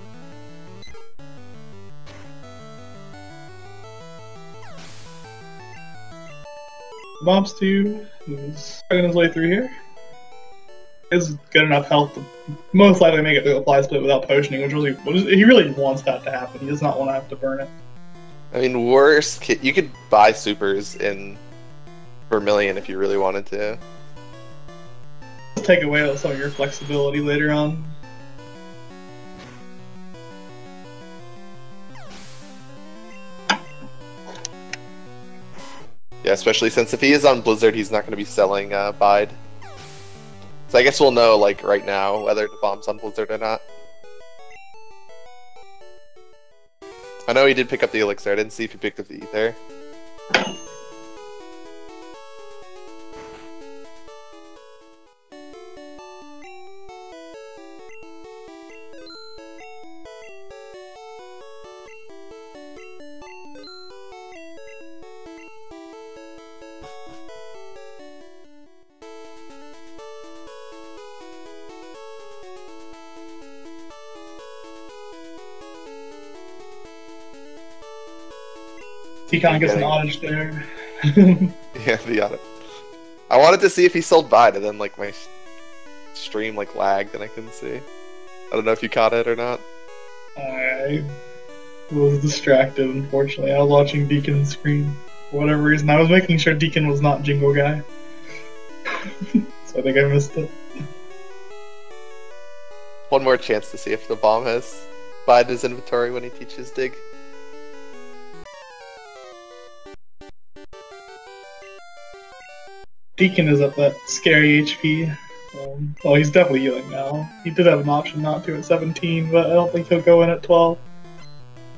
Dabomstew is fighting his way through here. Is good enough health to most likely make it through the fly split without potioning, he really wants that to happen. He does not want to have to burn it. I mean, you could buy supers in Vermilion if you really wanted to. Just take away some of your flexibility later on. Yeah, especially since if he is on Blizzard, he's not going to be selling Bide. So I guess we'll know, like, right now whether the bomb's on Blizzard or not. I know he did pick up the Elixir. I didn't see if he picked up the Ether. Decon gets an oddish there. Yeah, the audit. I wanted to see if he sold Bide, and then like my stream like lagged and I couldn't see. I don't know if you caught it or not. I was distracted, unfortunately. I was watching Decon's screen for whatever reason. I was making sure Decon was not Jingle Guy. So I think I missed it. One more chance to see if the bomb has Bide in his inventory when he teaches Dig. Decon is at that scary HP. Well, he's definitely healing now. He did have an option not to at 17, but I don't think he'll go in at 12.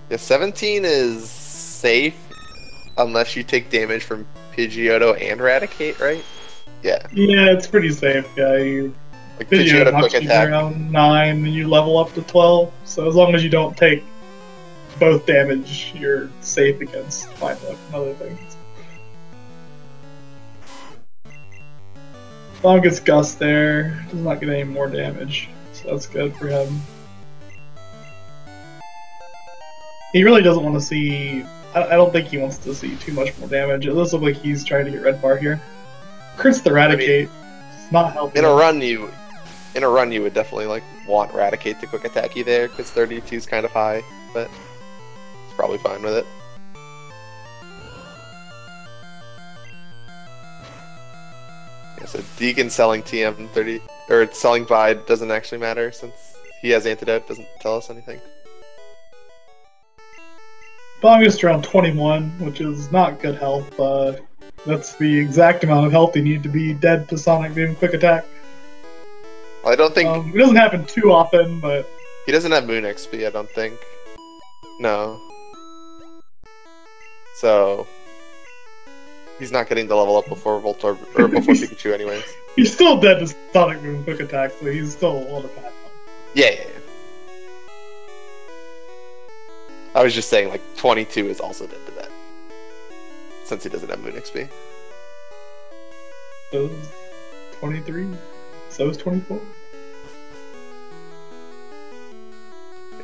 Yeah, 17 is safe unless you take damage from Pidgeotto and Raticate, right? Yeah. Yeah, it's pretty safe. Yeah, you Like Pidgeotto Pidgeotto knocks quick you attack. around 9, and you level up to 12. So as long as you don't take both damage, you're safe against Find Luck and other things. Bomb gets Gust there, does not get any more damage, so that's good for him. He really doesn't want to see... I don't think he wants to see too much more damage. It does look like he's trying to get red bar here. Crits the Raticate. It's not helping. In a run, you would definitely like want Raticate to quick attack you there because 32 is kind of high, but it's probably fine with it. Yeah, so Decon selling TM 30 or selling Bide doesn't actually matter since he has antidote, doesn't tell us anything. Longest around 21, which is not good health. That's the exact amount of health you need to be dead to Sonic Boom Quick Attack. Well, I don't think... it doesn't happen too often, but... He doesn't have Moon XP, I don't think. No. So... He's not getting the level up before Voltorb, or before Pikachu anyways. He's still dead to Sonic Boom Quick Attack, so he's still a lot of bad. Yeah. I was just saying, like, 22 is also dead to that. Since he doesn't have Moon XP. So is 23. So is 24.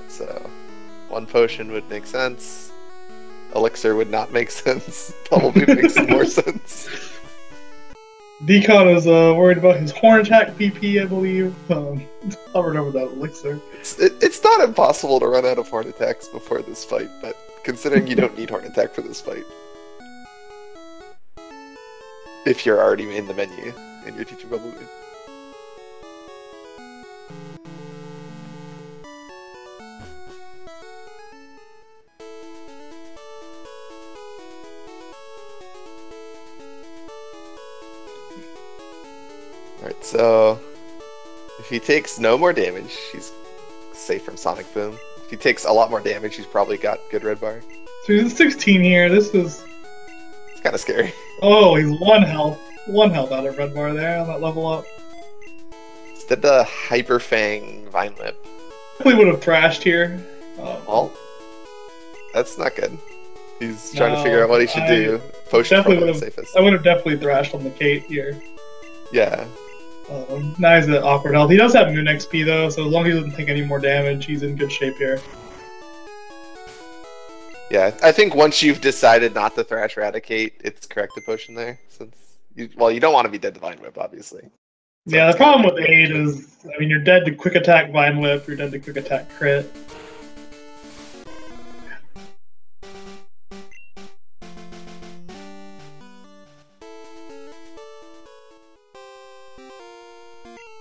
So, one potion would make sense. Elixir would not make sense. Probably makes more sense. Decon is worried about his horn attack PP, I believe. I'll remember that elixir. It's not impossible to run out of horn attacks before this fight, but considering you don't need horn attack for this fight. If you're already in the menu and you're teaching Bubble Moon. Alright, so if he takes no more damage, he's safe from Sonic Boom. If he takes a lot more damage, he's probably got good red bar. So he's at 16 here. This is... It's kind of scary. Oh, he's 1 health. 1 health out of red bar there on that level up. Instead of Hyper Fang Vine Whip. Definitely would have thrashed here. Well, that's not good. He's trying to figure out what he should do. Potion probably the safest. I would have definitely thrashed on the Kate here. Yeah. Now he's at awkward health. He does have Moon XP though, so as long as he doesn't take any more damage, he's in good shape here. Yeah, I think once you've decided not to thrash Eradicate, it's corrected potion there. Since you don't want to be dead to Vine Whip, obviously. So yeah, the problem with 8 is, I mean, you're dead to Quick Attack Vine Whip, you're dead to Quick Attack Crit.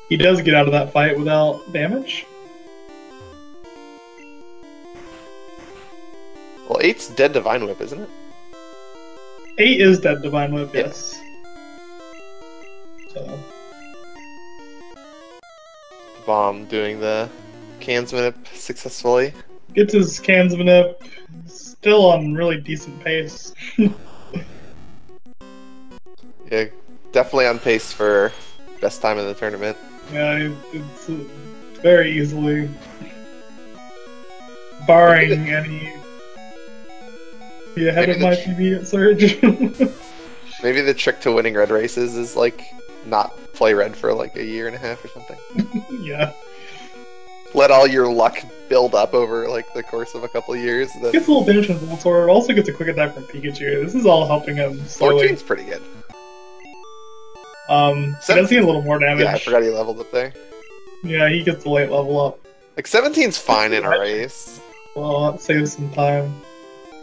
He does get out of that fight without damage. Well, 8's dead to Vine Whip, isn't it? 8 is dead to Vine Whip, yes. So. Bomb doing the Cansmanip successfully. Gets his Cansmanip, still on really decent pace. Yeah, definitely on pace for best time in the tournament. Yeah, it's very easily. Barring any... Be ahead of my PB at Surge. Maybe the trick to winning red races is, like, not play red for, like, a year and a half or something. Yeah. Let all your luck build up over, like, the course of a couple of years. Then... Gets a little damage from Voltorb, also gets a quick attack from Pikachu. This is all helping him slowly. 14's pretty good. He does get a little more damage. Yeah, I forgot he leveled up there. Yeah, he gets the late level up. Like, 17's fine in a race. Well, that saves some time.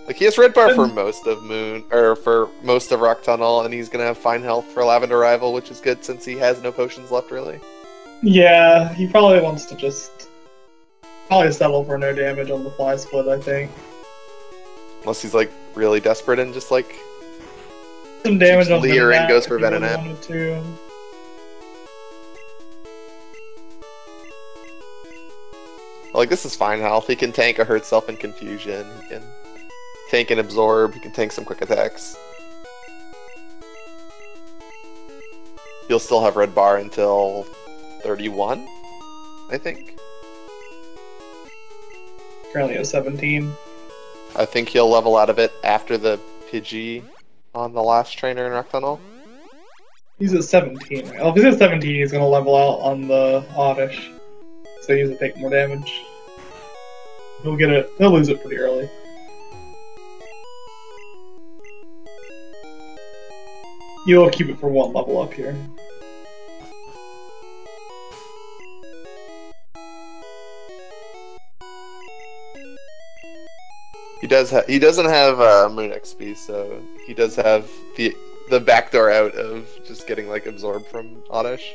Like, he has red bar for most of Moon, or for most of Rock Tunnel, and he's gonna have fine health for Lavender Rival, which is good since he has no potions left, really. Yeah, he probably wants to just... Probably settle for no damage on the Fly Split, I think. Unless he's, like, really desperate and just, like... Some damage on Leer and goes for Venonat. Venonat. Like, this is fine health. He can tank a Hurt Self and Confusion. He can tank and Absorb. He can tank some quick attacks. He'll still have red bar until 31, I think. Currently at 17. I think he'll level out of it after the Pidgey on the last trainer in Rock Tunnel. He's at 17. Well, if he's at 17, he's going to level out on the Oddish. So he's going to take more damage. He'll get it. He'll lose it pretty early. You'll keep it for 1 level up here. He doesn't have Moon XP, so he does have the backdoor out of just getting like absorbed from Oddish.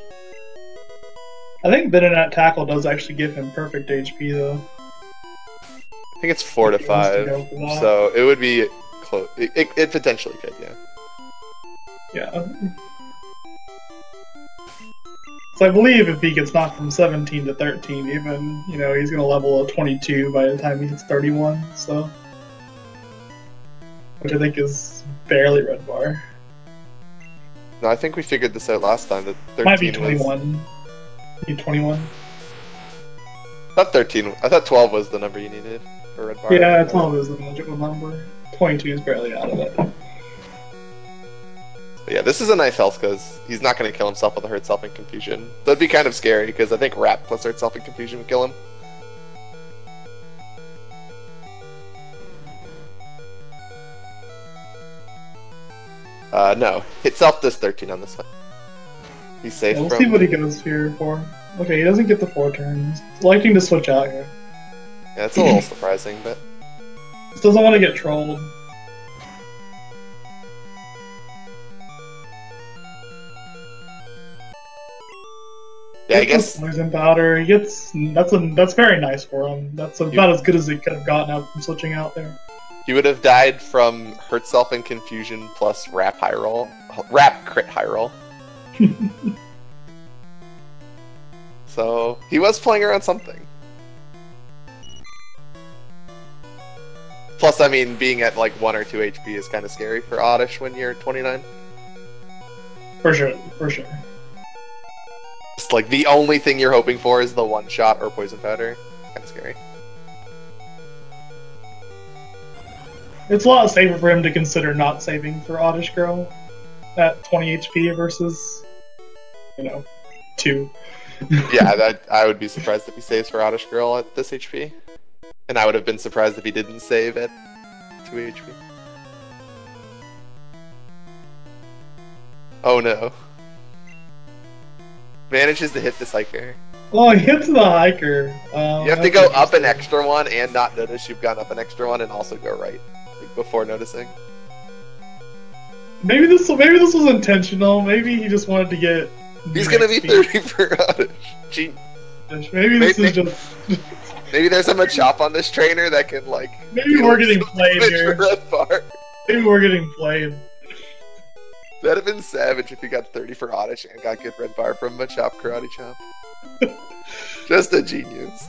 I think bending at tackle does actually give him perfect HP though. I think it's 4 to 5, so it would be close. It potentially could, yeah. Yeah. So I believe if he gets knocked from 17 to 13, even, you know, he's going to level a 22 by the time he hits 31, so. Which I think is barely red bar. No, I think we figured this out last time, that 13 might be 21. Be 21. I thought 13, I thought 12 was the number you needed for red bar. Yeah, 12 is the magical number. 22 is barely out of it. But yeah, this is a nice health because he's not going to kill himself with a hurt self and confusion. That'd be kind of scary because I think Wrap plus hurt self and confusion would kill him. No, hit self does 13 on this one. He's safe. Yeah, we'll see what he goes here for. Okay, he doesn't get the 4 turns. Liking to switch out here. Yeah, it's a little surprising, but Just doesn't want to get trolled. yeah, I guess Poison powder. He gets that's very nice for him. That's about as good as he could have gotten out from switching out there. he would have died from hurt self and confusion plus Wrap high roll, Wrap crit high roll. So he was playing around something. Plus, I mean, being at like 1 or 2 HP is kind of scary for Oddish when you're 29. For sure, for sure. It's like the only thing you're hoping for is the 1 shot or poison powder. Kind of scary. It's a lot safer for him to consider not saving for Oddish Girl at 20 HP versus, you know, 2. Yeah, I would be surprised if he saves for Oddish Girl at this HP. And I would have been surprised if he didn't save at 2 HP. Oh no. Manages to hit this hiker. Oh, he hits the hiker. You have to go up an extra one and not notice you've gone up an extra one and also go right, like, before noticing. Maybe this was intentional. Maybe he just wanted to get. He's gonna be 30 for Oddish. Gee. Maybe this is just. Maybe there's a Machop on this trainer that can, like... Maybe we're getting played here. Red bar. Maybe we're getting played. That'd have been savage if he got 30 for Oddish and got good red bar from Machop Karate Chop. Just a genius.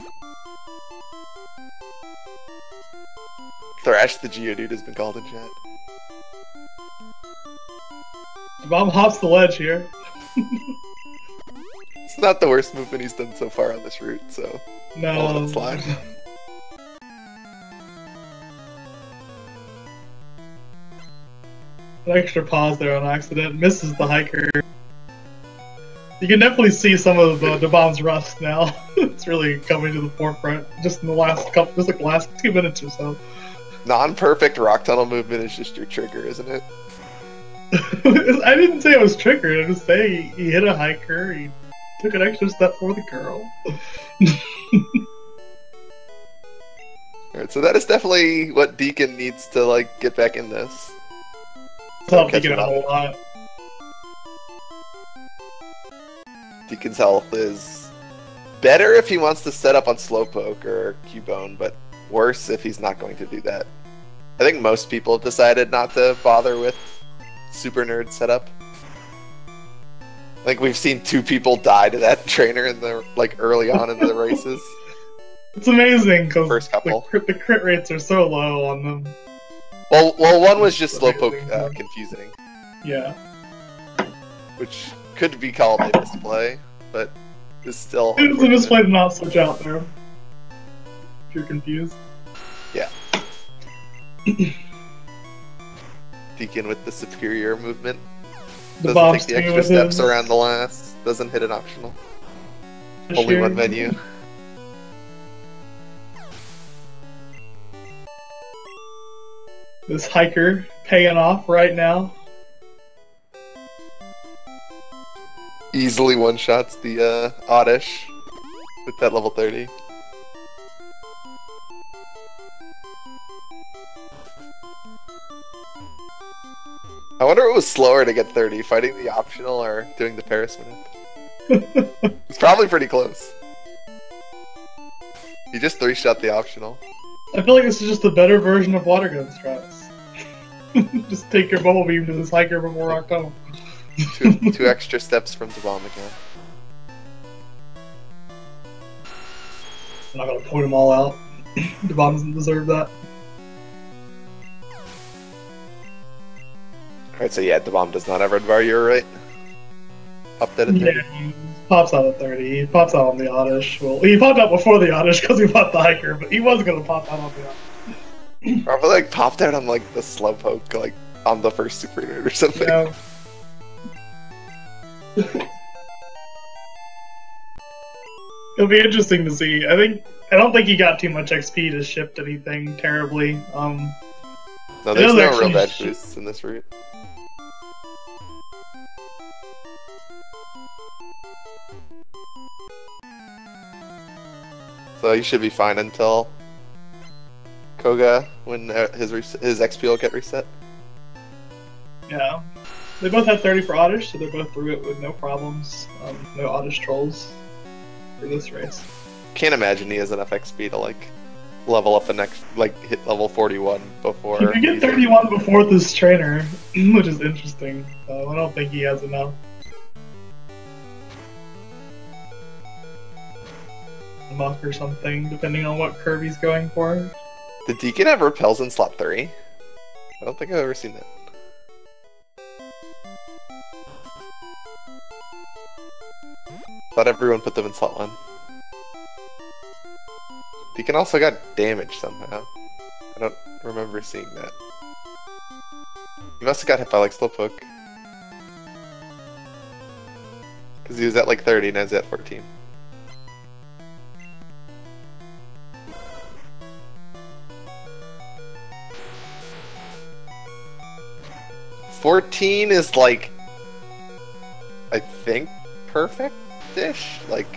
Thrash the Geodude has been called in chat. Bomb hops the ledge here. It's not the worst movement he's done so far on this route, so... No. I'll let it slide. An extra pause there on accident. Misses the hiker. You can definitely see some of Dabom's rust now. It's really coming to the forefront just in the last the last 2 minutes or so. Non-perfect rock tunnel movement is just your trigger, isn't it? I didn't say it was triggered. I just say he hit a hiker. He took an extra step for the girl. Alright, so that is definitely what Decon needs to, like, get back in this. Help Decon out a lot. Deacon's health is better if he wants to set up on Slowpoke or Cubone, but worse if he's not going to do that. I think most people have decided not to bother with Super Nerd setup. I think we've seen 2 people die to that trainer in the, like, early on in the races. It's amazing because First couple. The crit rates are so low on them. Well, one was just Slowpoke confusing. Yeah. Which could be called a misplay, but is still. It's a misplay to not switch out there. If you're confused. Yeah. Decon with the superior movement. Doesn't take the extra steps around the last. Doesn't hit an optional. Only one menu. This hiker paying off right now. Easily one-shots the Oddish with that level 30. I wonder if it was slower to get 30, fighting the optional or doing the Paris minute. It's probably pretty close. He just 3-shot the optional. I feel like this is just a better version of water gun strats. Just take your bubble beam to this hiker before rock home. Two extra steps from Dabom again. I'm not gonna point them all out. Dabom doesn't deserve that. Alright, so yeah, Dabom does not have red bar, you're right. Popped at 30. Yeah, he pops out at 30. He pops out on the Oddish. Well, he popped out before the Oddish because he bought the hiker, but he was gonna pop out on the Oddish. Probably like popped out on like the Slowpoke, like on the first Super Nerd or something. Yeah. It'll be interesting to see. I don't think he got too much XP to shift anything terribly. No, there's no real bad boosts in this route. So you should be fine until Koga, when his XP will get reset. Yeah. They both had 30 for Oddish, so they're both through it with no problems. No Oddish trolls for this race. Can't imagine he has enough XP to like level up the next, like hit level 41 before. He could get 31 before this trainer, which is interesting. I don't think he has enough. Muck or something, depending on what curve he's going for. Did Decon have repels in slot 3? I don't think I've ever seen that. Thought everyone put them in slot 1. Decon also got damaged somehow. I don't remember seeing that. He must have got hit by like Slowpoke. Because he was at like 30, now he's at 14. $14 is like, I think, perfect-ish. Like,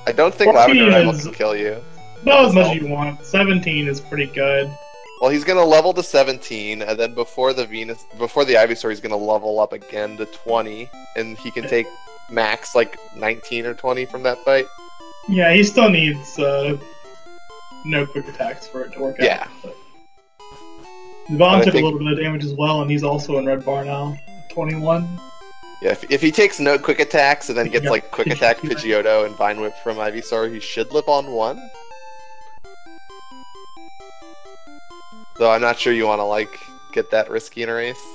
I don't think Lavender Rival can kill you. Not as much as you want. 17 is pretty good. Well, he's gonna level to 17, and then before the Ivysaur, he's gonna level up again to 20, and he can take max like 19 or 20 from that fight. Yeah, he still needs no quick attacks for it to work out. Yeah. But Devon took a little bit of damage as well, and he's also in red bar now, 21. Yeah, if he takes no quick attacks and then gets like quick attack Pidgeotto and Vine Whip from Ivysaur, he should live on 1. Though I'm not sure you want to like get that risky in a race.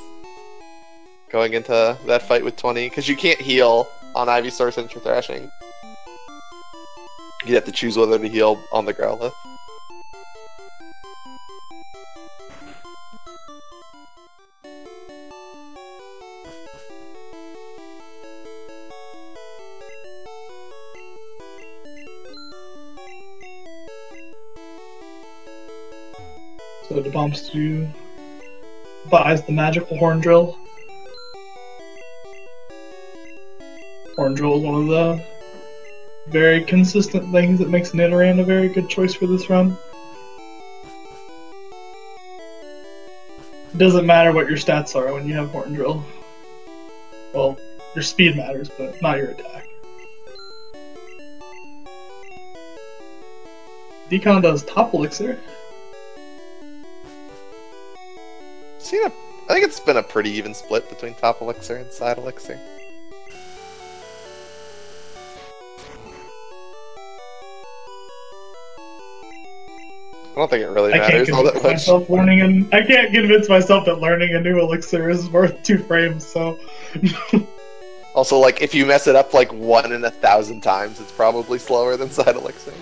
Going into that fight with 20, because you can't heal on Ivysaur since you're thrashing. You have to choose whether to heal on the Growlithe. So Dabomstew buys the magical Horn Drill. Horn Drill is one of the very consistent things that makes Nidoran a very good choice for this run. It doesn't matter what your stats are when you have Horn Drill. Well, your speed matters, but not your attack. Decon does Top Elixir. I think it's been a pretty even split between Top Elixir and Side Elixir. I don't think it really matters all that much. I can't convince myself that learning a new elixir is worth 2 frames, so... Also, like, if you mess it up like 1 in 1,000 times, it's probably slower than Side Elixir.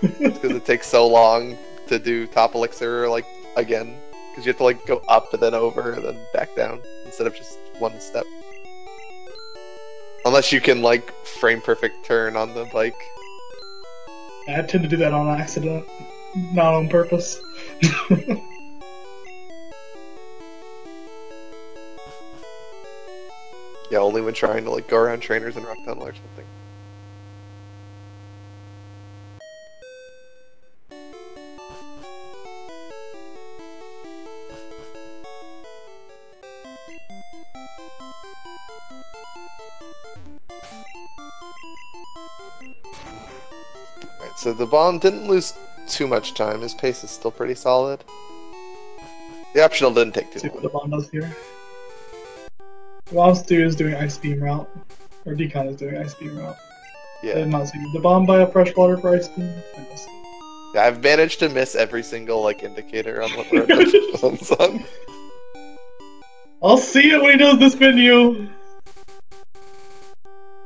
Because it takes so long to do Top Elixir, like, again. Because you have to like go up and then over and then back down instead of just 1 step. Unless you can like frame perfect turn on the bike. I tend to do that on accident, not on purpose. Yeah, only when trying to like go around trainers and rock tunnel or something. So the bomb didn't lose too much time. His pace is still pretty solid. The optional didn't take too See long. what the bomb does here. Dabomstew is doing ice beam route, or Decon is doing ice beam route. I Yeah. did not see the bomb by a freshwater for ice beam. I missed it. Yeah, I've managed to miss every single like indicator on what the bomb's on. I'll see it when he does this menu.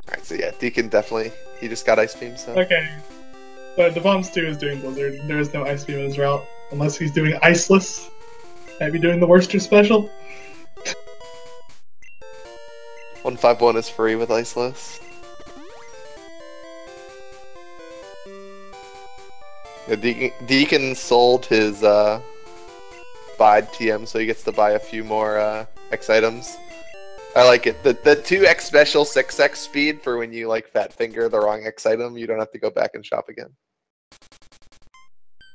Alright, so yeah, Deacon definitely. He just got ice beam, so. Okay. But Dabomstew is doing Blizzard. There is no ice beam in his route. Unless he's doing Iceless. Might be doing the Worcester special. 151 is free with Iceless. Yeah, Deacon sold his bide TM, so he gets to buy a few more X items. I like it. The 2x special 6x speed for when you like fat finger the wrong X item, you don't have to go back and shop again.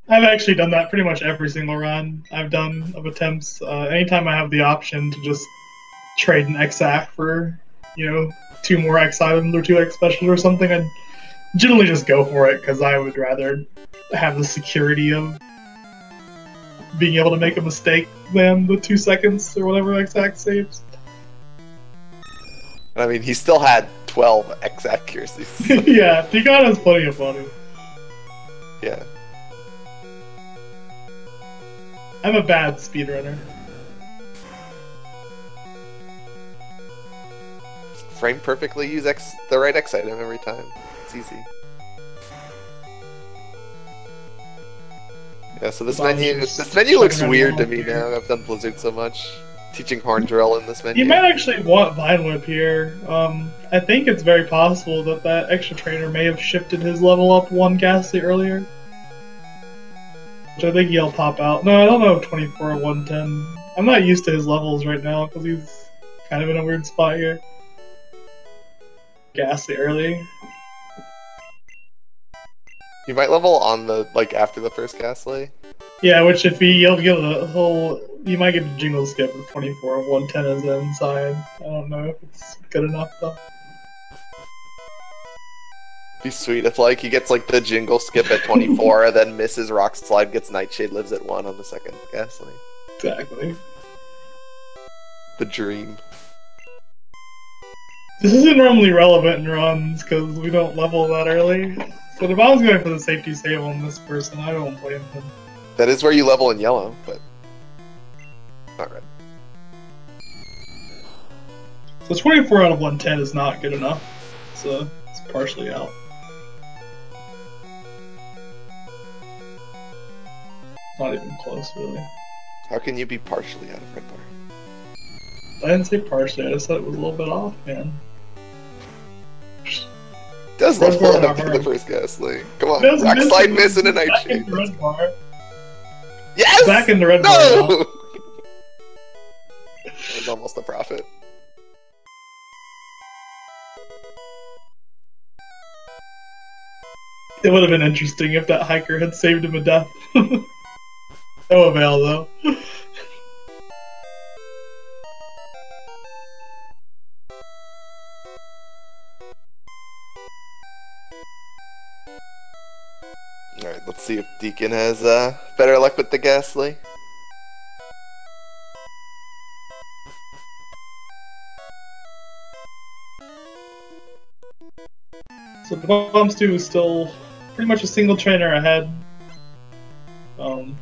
I've actually done that pretty much every single run I've done of attempts. Anytime I have the option to just trade an X-Act for, 2 more X items or 2x specials or something, I'd generally just go for it because I would rather have the security of being able to make a mistake than the 2 seconds or whatever X-Act saves. I mean, he still had 12 X accuracies. So. Yeah, Decon has plenty of money. Yeah. I'm a bad speedrunner. Frame perfectly, use the right X item every time. It's easy. Yeah, so this menu looks weird to me now. I've done Blizzard so much. Teaching Horn Drill in this menu. You might actually want Vine Whip here. I think it's very possible that extra trainer may have shifted his level up 1 Ghastly earlier. Which I think he'll pop out. No, I don't know if 24 or 110. I'm not used to his levels right now because he's kind of in a weird spot here. Ghastly early. You might level on the after the first Ghastly. Yeah, which if you'll get you might get a jingle skip of 24 or 110 as the inside. I don't know if it's good enough though. Be sweet if he gets the jingle skip at 24 and then misses Rock Slide, gets Nightshade, lives at 1 on the second Ghastly. Exactly. The dream. This isn't normally relevant in runs because we don't level that early. So the bomb's going for the safety save on this person. I don't blame him. That is where you level in yellow, but not red. So 24 out of 110 is not good enough. So it's partially out. Not even close, really. How can you be partially out of red bar? I didn't say partially, I just said it was a little bit off, man. Does level up for the first Ghastly. Come on, Rock Slide miss and a Nightshade. Red bar. Yes! Back in the red bar. No! That was almost a profit. It would have been interesting if that hiker had saved him a death. No avail, though. Alright, let's see if Deacon has better luck with the Ghastly. So Dabomstew is still pretty much a single trainer ahead.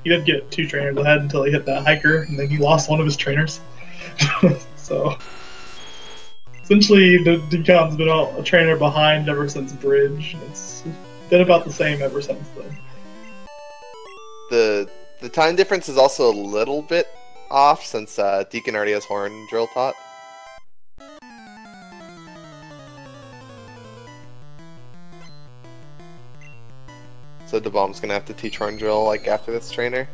He did get 2 trainers ahead until he hit that hiker, and then he lost one of his trainers. So essentially, Decon's been a trainer behind ever since Bridge. It's been about the same ever since then. The time difference is also a little bit off since Deacon already has Horn Drill taught. So Dabomb's gonna have to teach Horn Drill after this trainer.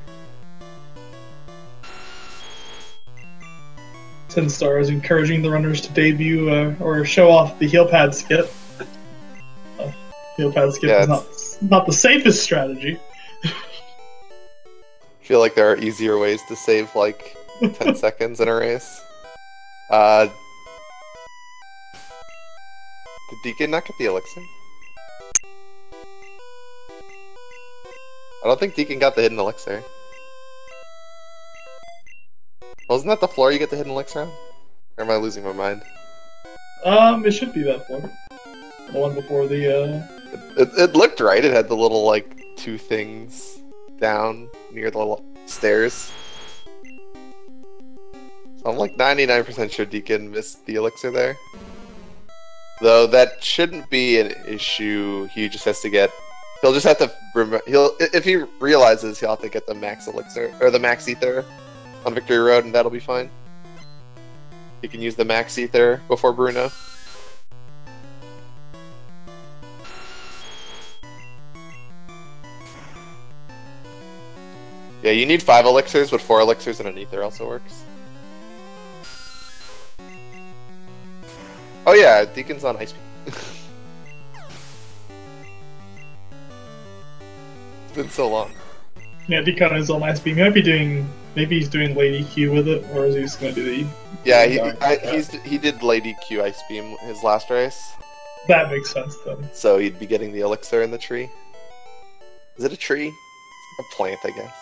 10-star is encouraging the runners to debut or show off the heel pad skip. Heel pad skip is not the safest strategy. I feel like there are easier ways to save 10 seconds in a race. Did Deacon not get the elixir? I don't think Decon got the hidden elixir. Wasn't that the floor you get the hidden elixir on? Or am I losing my mind? It should be that floor. The one before the, It looked right. It had the little, like, 2 things down near the stairs. So I'm like 99% sure Decon missed the elixir there. Though that shouldn't be an issue. He just has to get. He'll just have to. If he realizes, he'll have to get the max elixir or the max ether on Victory Road, and that'll be fine. He can use the max ether before Bruno. Yeah, you need 5 elixirs, but 4 elixirs and an ether also works. Oh yeah, Decon's on Ice Beam. It's been so long. Yeah, Decon is on Ice Beam. He might be doing. Maybe he's doing Lady Q with it, or is he just gonna do the? Yeah, he did Lady Q Ice Beam his last race. That makes sense then. So he'd be getting the elixir in the tree. Is it a tree? A plant, I guess.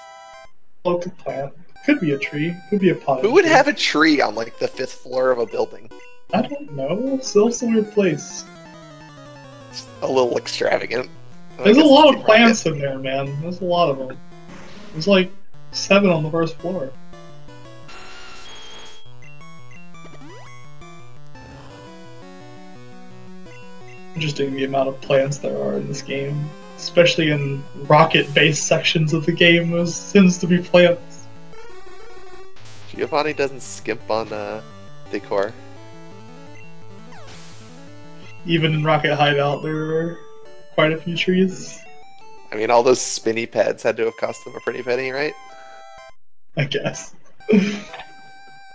Look, a plant. Could be a tree. Could be a pot. Who would have a tree on like the 5th floor of a building? I don't know. It's also a weird place. It's a little extravagant. There's a lot of plants in there, man. There's a lot of them. There's like 7 on the 1st floor. Interesting the amount of plants there are in this game. Especially in rocket-based sections of the game, there tends to be plants. Giovanni doesn't skimp on decor. Even in Rocket Hideout, there were quite a few trees. I mean, all those spinny pads had to have cost them a pretty penny, right? I guess. I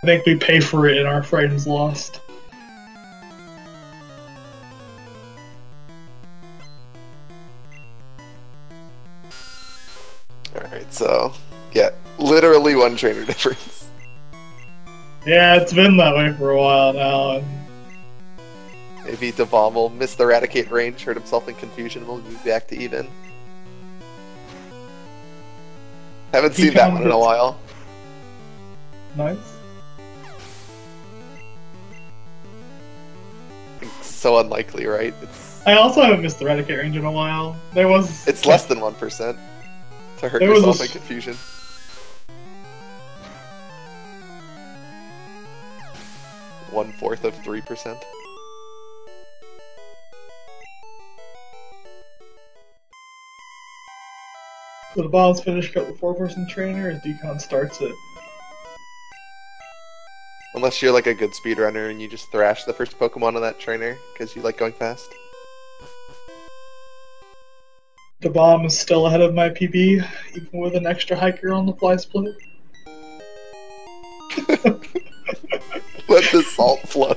think we pay for it in our Frames Lost. Alright, so, yeah, literally 1 trainer difference. Yeah, it's been that way for a while now. And maybe Dabom will miss the Eradicate range, hurt himself in confusion, we'll move back to even. Haven't seen that one in a while. Nice. So unlikely, right? I also haven't missed the Eradicate range in a while. It's less than 1% to hurt yourself in confusion. One-fourth of 3%. So the bomb's finished up the 4-person trainer as Decon starts it. Unless you're like a good speedrunner and you just thrash the first Pokemon on that trainer because you like going fast. The bomb is still ahead of my PB, even with an extra hiker on the fly split. Let the salt flow.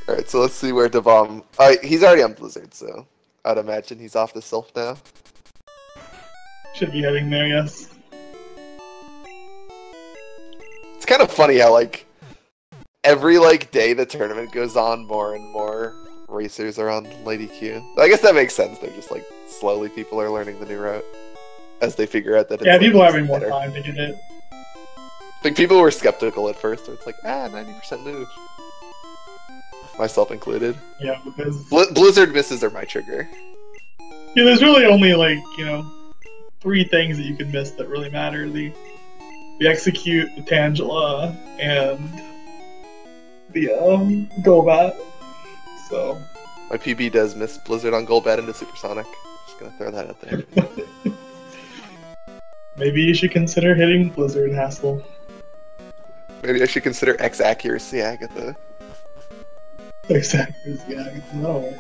Alright, so let's see where Dabom... he's already on Blizzard, so I'd imagine he's off the Sylph now. Should be heading there, yes. It's kind of funny how, like, every, like, day the tournament goes on, more and more racers are on Lady Q. I guess that makes sense. They're just, like, slowly people are learning the new route as they figure out that it's... Yeah, people are having more time to get it. I think people were skeptical at first, where it's like, 90% move. Myself included. Yeah, because... Blizzard misses are my trigger. Yeah, there's really only, like, 3 things that you can miss that really matter. The Execute, the Tangela, and the Golbat. So my PB does miss Blizzard on Golbat into Supersonic. Just gonna throw that out there. Maybe you should consider hitting Blizzard Hassle. Maybe I should consider X accuracy. I get the X accuracy. Yeah, that'll work.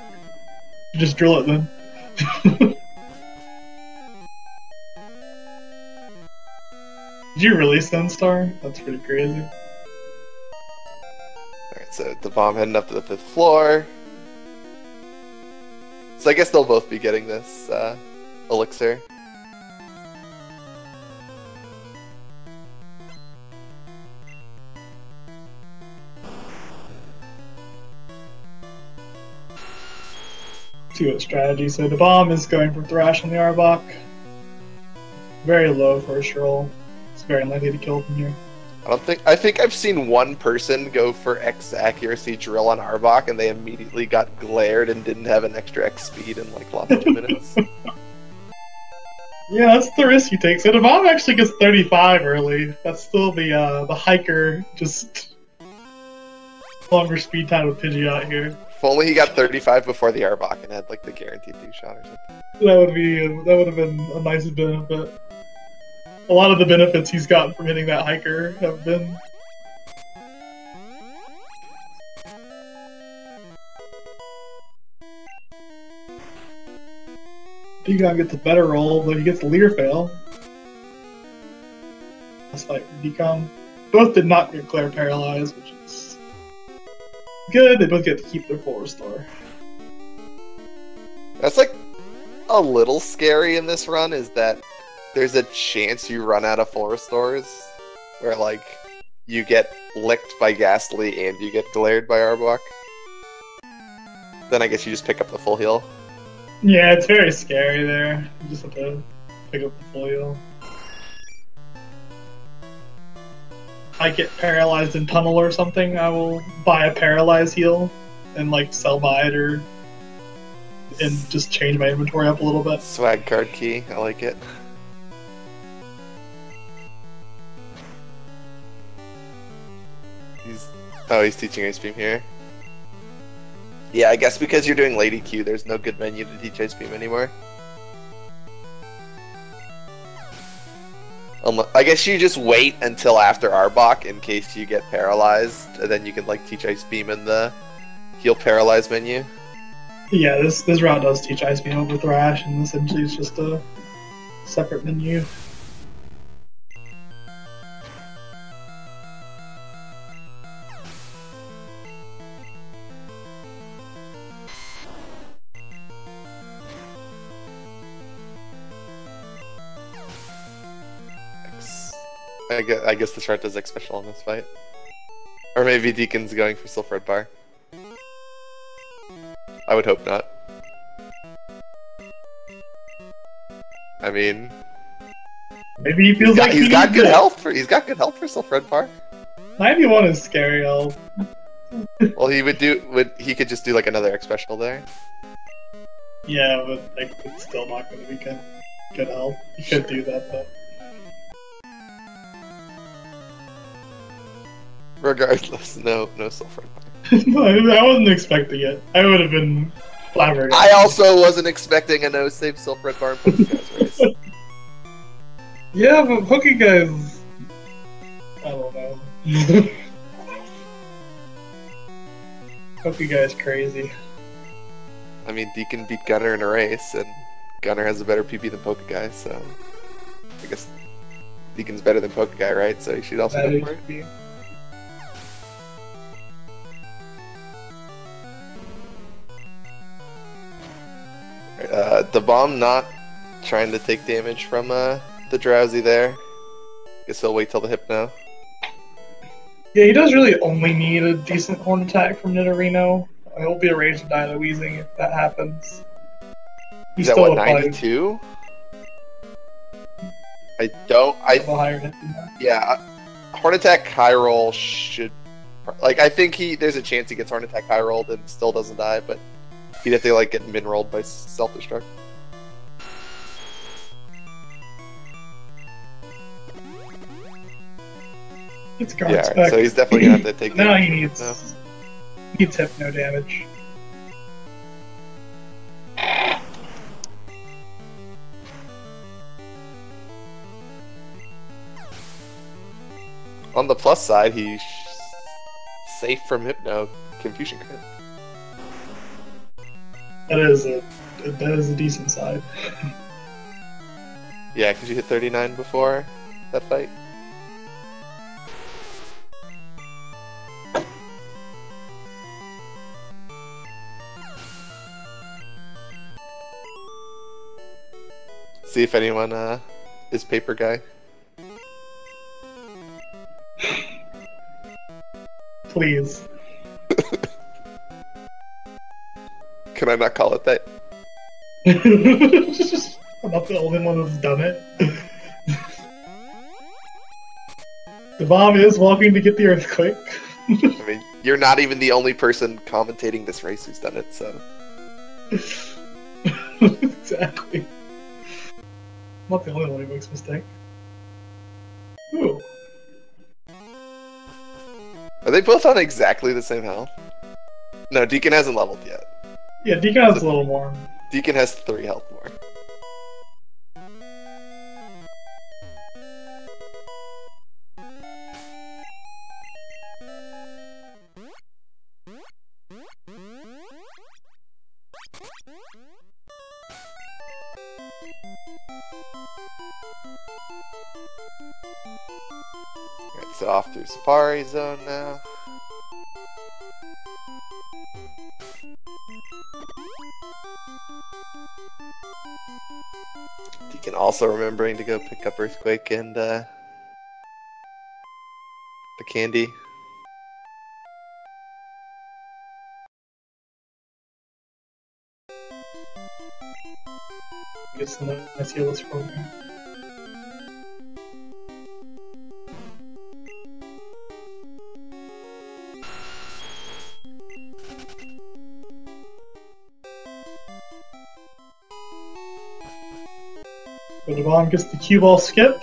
You just drill it then. Did you really Sunstar? That's pretty crazy. Alright, so the bomb heading up to the 5th floor. So I guess they'll both be getting this elixir. see what strategy. So the bomb is going for Thrash on the Arbok. Very low first roll. It's very unlikely to kill from here. I think I've seen one person go for X accuracy drill on Arbok and they immediately got glared and didn't have an extra X speed and like lost 2 minutes. Yeah, that's the risk you take. So the bomb actually gets 35 early. That's still the hiker, just longer speed time with Pidgeot here. If only he got 35 before the Arbok and had like the guaranteed 2-shot or something. That would have been a nice benefit. A lot of the benefits he's gotten from hitting that hiker have been. Decon gets a better roll, but he gets a leader fail. Last fight for Decon. Both did not get Claire paralyzed, which is good. They both get to keep their full restore. That's like a little scary in this run, is that there's a chance you run out of full restores, where like you get licked by Ghastly and you get glared by Arbok. Then I guess you just pick up the full heal. Yeah, it's very scary there. You just have to pick up the full heal. I get paralyzed in tunnel or something, I will buy a paralyzed heal and like sell my it and just change my inventory up a little bit. Swag card key, I like it. He's teaching Ice Beam here. Yeah, I guess because you're doing Lady Q, there's no good menu to teach Ice Beam anymore. I guess you just wait until after Arbok in case you get paralyzed, and then you can like teach Ice Beam in the heal paralyze menu. Yeah, this route does teach Ice Beam over Thrash, and essentially it's just a separate menu. I guess the chart does X special in this fight. Or maybe Decon's going for Sulfured Bar. I would hope not. I mean, maybe he feels like he's got good health for Sulfured Bar. 91 is scary health. Well, he could just do like another X special there. Yeah, but like it's still not going to be good health. You could do that though. Regardless, no Sulfured Bar. I wasn't expecting it. I would have been flabbergasted. I also wasn't expecting a no-save Sulfured Bar in Pokeguys race. Yeah, but Pokeguys, I don't know. Pokeguys crazy. I mean, Decon beat Gunner in a race, and Gunner has a better PP than Pokeguy, so I guess Decon's better than Pokeguy, right? So you should also go for it. The bomb not trying to take damage from the Drowsy there. Guess he'll wait till the Hypno. Yeah, he does really only need a decent horn attack from Nidorino. He'll be a rage to die to Weezing if that happens. He's at what, 92? Yeah, horn attack high roll should... Like, I think there's a chance he gets horn attack high rolled and still doesn't die, but he'd have to like get min rolled by self-destruct. It's yeah, so he's definitely gonna have to take. Now he needs Hypno damage. On the plus side, he's safe from Hypno Confusion Crit. That is a decent side. Yeah, because you hit 39 before that fight. See if anyone is paper guy. Please. Can I not call it that I'm not the only one that's done it. The bomb is walking to get the earthquake. I mean, you're not even the only person commentating this race who's done it, so. Exactly. I'm not the only one who makes a mistake. Ooh. Are they both on exactly the same health? No, Decon hasn't leveled yet. Yeah, Decon has a little more. Decon has 3 health more. Alright, so off through Safari Zone now. Deacon also remembering to go pick up Earthquake and the candy. Get some nice yellow scroll there. So the bomb gets the cue ball skip.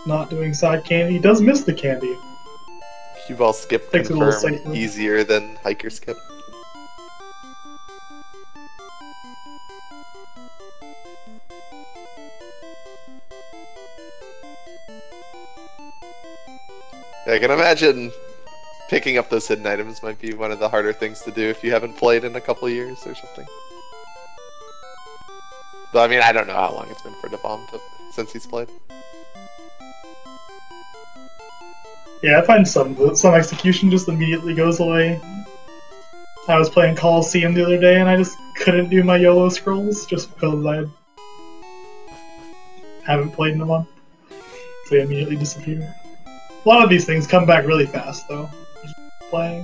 Not doing side candy. He does miss the candy. Cue ball skip Takes it a little confirmed safer. easier than hiker skip. Yeah, I can imagine picking up those hidden items might be one of the harder things to do if you haven't played in a couple of years or something. But I mean, I don't know how long it's been for Dabom since he's played. Yeah, I find some execution just immediately goes away. I was playing Coliseum the other day and I just couldn't do my YOLO scrolls just because I haven't played in a month. So they immediately disappear. A lot of these things come back really fast though. Just playing.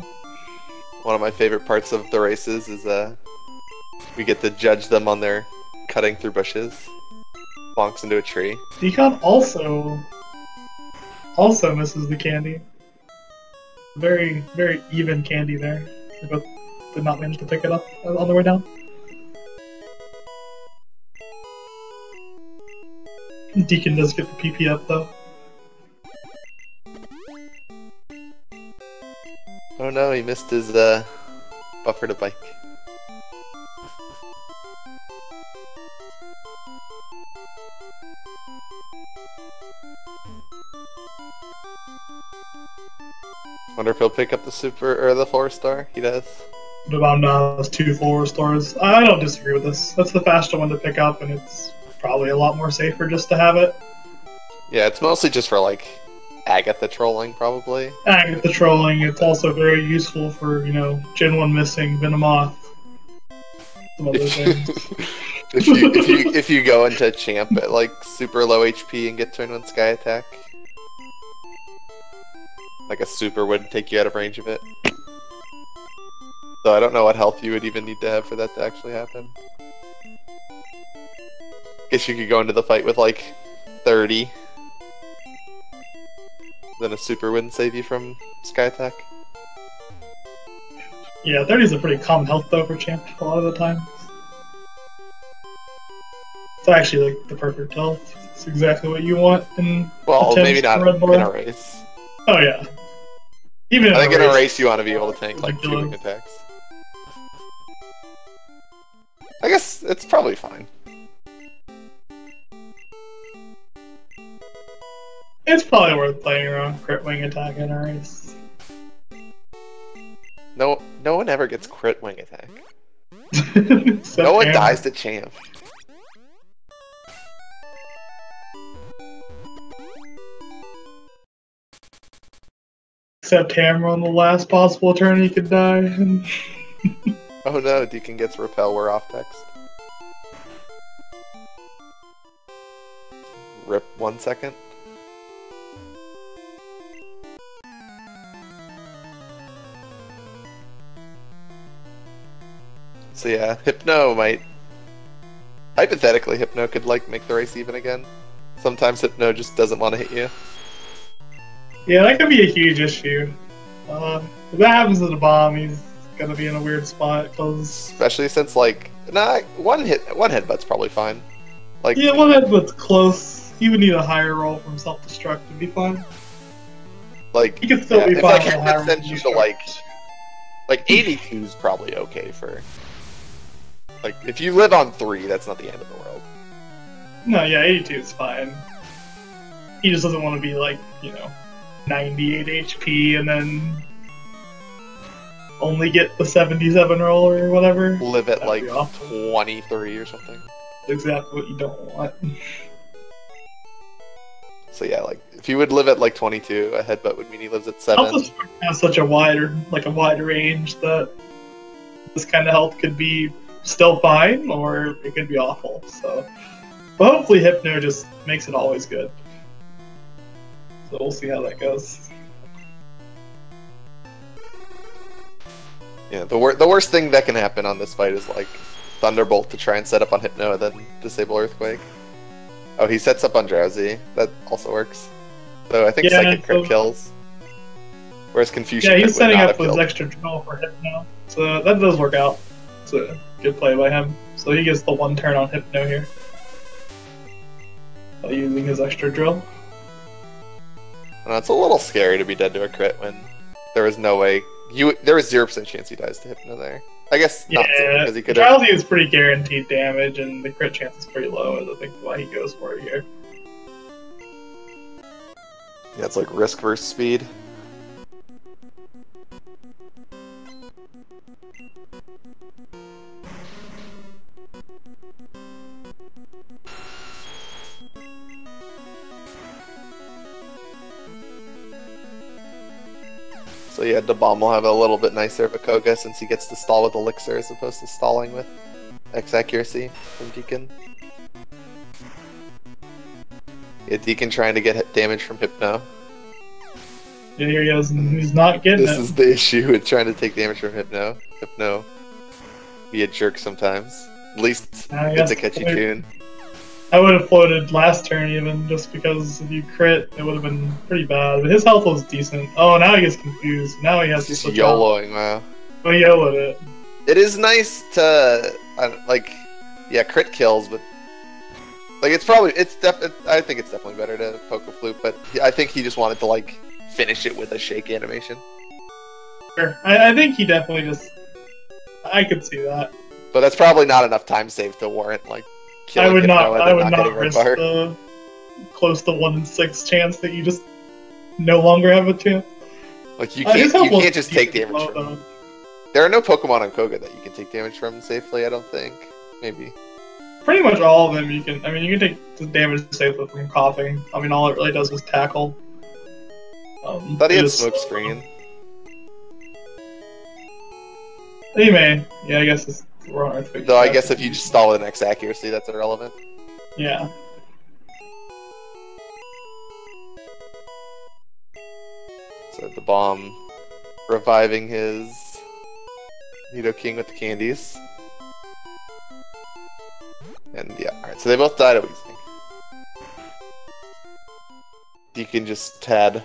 One of my favorite parts of the races is we get to judge them on their cutting through bushes. Bonks into a tree. Decon also misses the candy. Very, very even candy there. They both did not manage to pick it up on the way down. Decon does get the PP up though. Oh no, he missed his buffer to bike. Wonder if he'll pick up the super or the 4-star. He does. The bomb now has 2 4-stars. I don't disagree with this. That's the faster one to pick up, and it's probably a lot more safer just to have it. Yeah, it's mostly just for like Agatha trolling, probably. Agatha trolling. It's also very useful for, you know, Gen 1 missing, Venomoth. Some other things. if you go into champ at like super low HP and get turn 1 sky attack, like a super would take you out of range of it. So I don't know what health you would even need to have for that to actually happen. Guess you could go into the fight with like 30. Then a super wouldn't save you from sky attack. Yeah, 30 is a pretty calm health though for champ a lot of the time. It's actually like the perfect health. It's exactly what you want in maybe not in a race. Oh yeah. Even I think in a race you want to be able to tank like 2 wing ridiculous. attacks. I guess it's probably fine. It's probably worth playing around crit wing attack in a race. No one ever gets crit wing attack. Except No one Hammer. dies to champ. Except Hammer on the last possible turn he could die. Oh no, Deacon gets repel, we're off text. Rip 1 second. So yeah, Hypno might... Hypothetically, Hypno could like make the race even again. Sometimes Hypno just doesn't want to hit you. Yeah, that could be a huge issue. If that happens to the bomb, he's gonna be in a weird spot because Especially since like, nah, one headbutt's probably fine. Like yeah, one headbutt's close. He would need a higher roll from self-destruct to be fine. Like He could still be if fine like with a higher headbutt sends you to self-destruct. like 82 is probably okay for. Like if you live on 3, that's not the end of the world. No, yeah, 82 is fine. He just doesn't want to be like, 98 HP and then only get the 77 roll or whatever. Live at That'd like be 23 or something. exactly what you don't want. So yeah, like if you would live at like 22, a headbutt would mean he lives at 7. Also, has such a wider range that this kind of health could be still fine or it could be awful. So, but hopefully, Hypno just makes it always good. So we'll see how that goes. Yeah, the worst thing that can happen on this fight is like Thunderbolt to try and set up on Hypno and then disable Earthquake. Oh, he sets up on Drowsy. That also works. So I think Psychic crit kills. Whereas Confusion yeah, Crit he's would setting not up have his killed. extra drill for Hypno. So that does work out. It's a good play by him. So he gets the 1 turn on Hypno here. By using his extra drill. It's a little scary to be dead to a crit when there was no way. There was 0% chance he dies to Hypno there. I guess not because he could have. Drowsy is pretty guaranteed damage, and the crit chance is pretty low, is I think why he goes for it here. Yeah, it's like risk versus speed. So yeah, Dabom will have a little bit nicer of a Koga since he gets to stall with Elixir as opposed to stalling with X accuracy from Decon. Yeah, Decon trying to get damage from Hypno. Yeah, here he is, and he's not getting This it. is the issue with trying to take damage from Hypno. Hypno be a jerk sometimes. At least it's a catchy tune. I would have floated last turn even, just because if you crit, it would have been pretty bad. But his health was decent. Oh, now he gets confused. Now he has to Just switch YOLOing, wow. But he YOLO'd it. It is nice to, yeah, crit kills, but like I think it's definitely better to poke a flute, but I think he just wanted to like finish it with a shake animation. Sure. I think he definitely just... I could see that. But that's probably not enough time save to warrant like killing I would Hypno and then not getting risk red bar. the close to 1 in 6 chance that you just no longer have a chance. Like you can't just take damage low, from. though. There are no Pokemon on Koga that you can take damage from safely. I don't think. Maybe. Pretty much all of them you can. I mean, you can take the damage safely from coughing. I mean, all it really does is tackle. Thought he had smoke screen. Anyway, yeah, I guess it's wrong. Though I guess if you just stall with an X accuracy, that's irrelevant. Yeah. So the bomb reviving his Nidoking with the candies. And yeah, alright, so they both died at Weezing. Decon just had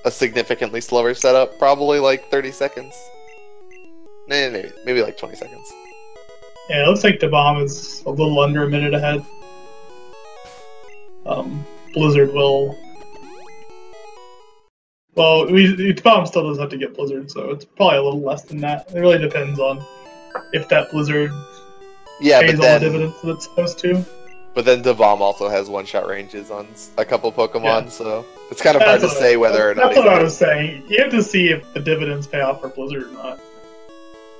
a significantly slower setup, probably like 30 seconds. Maybe like 20 seconds. Yeah, it looks like the bomb is a little under a minute ahead. Blizzard will... Well, the bomb still does have to get Blizzard, so it's probably a little less than that. It really depends on if that Blizzard pays all the dividends that it's supposed to. But then Dabom also has one-shot ranges on a couple Pokemon, Yeah. So it's kind of hard to say whether or not. That's what I was saying. You have to see if the dividends pay off for Blizzard or not.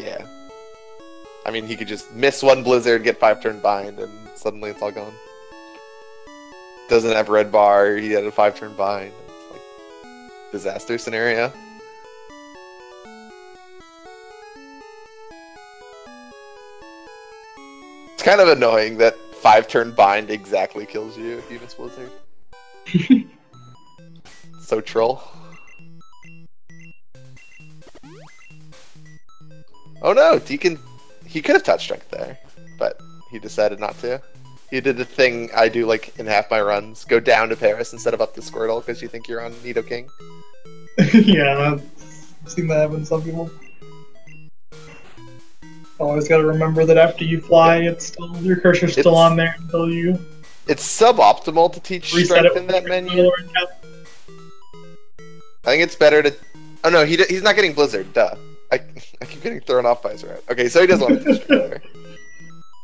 Yeah. I mean, he could just miss one Blizzard, get 5-turn bind, and suddenly it's all gone. Doesn't have red bar, he had a 5-turn bind. It's like disaster scenario. It's kind of annoying that 5-turn bind exactly kills you if you miss Blizzard. So troll. Oh no, Decon He could have touched strength there, but he decided not to. He did the thing I do like in half my runs: go down to Paris instead of up to Squirtle because you think you're on Nidoking. Yeah, I've seen that happen to some people. Always got to remember that after you fly, it's still your cursor's still on there until you. It's suboptimal to teach strength in that menu. I think it's better to. Oh no, he's not getting Blizzard. Duh. I keep getting thrown off by his route. Okay, so he doesn't want to teach strength there.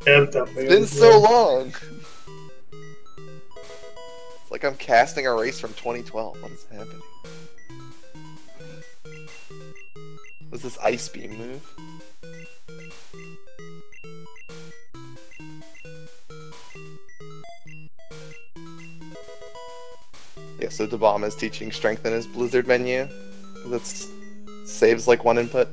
Yeah, definitely. It's been so long. It's like I'm casting a race from 2012. What is happening? What's this Ice Beam move? Yeah, so Dabom is teaching strength in his Blizzard menu. That saves like 1 input.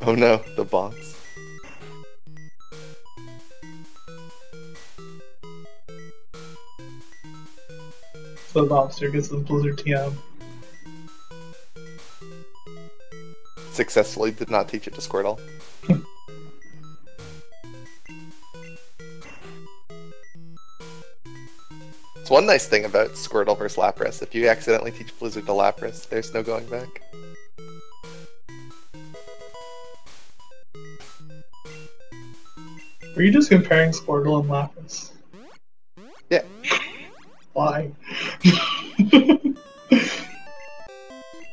Oh no, the bots. So Dabomstew gets his Blizzard TM. Successfully did not teach it to Squirtle. It's one nice thing about Squirtle versus Lapras. If you accidentally teach Blizzard to Lapras, there's no going back. Were you just comparing Squirtle and Lapras? Yeah. Why?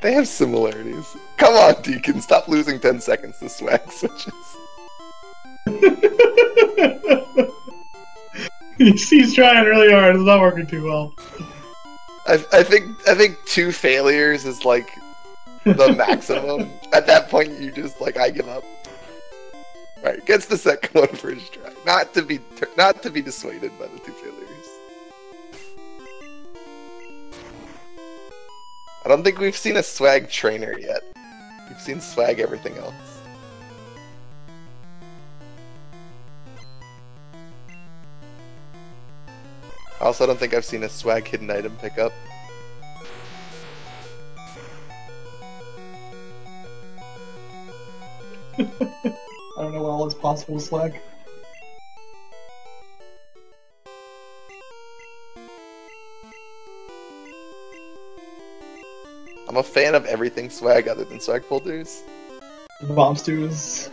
They have similarities. Come on, Decon, stop losing 10 seconds to swag switches. He's trying really hard. It's not working too well. I think 2 failures is like the maximum. At that point, you just like, I give up. Right, gets the second one first try. Not to be dissuaded by the 2 failures. I don't think we've seen a swag trainer yet. We've seen swag everything else. I also don't think I've seen a swag hidden item pickup. I don't know what all is possible with swag. I'm a fan of everything swag other than swag folders. Dabomstew is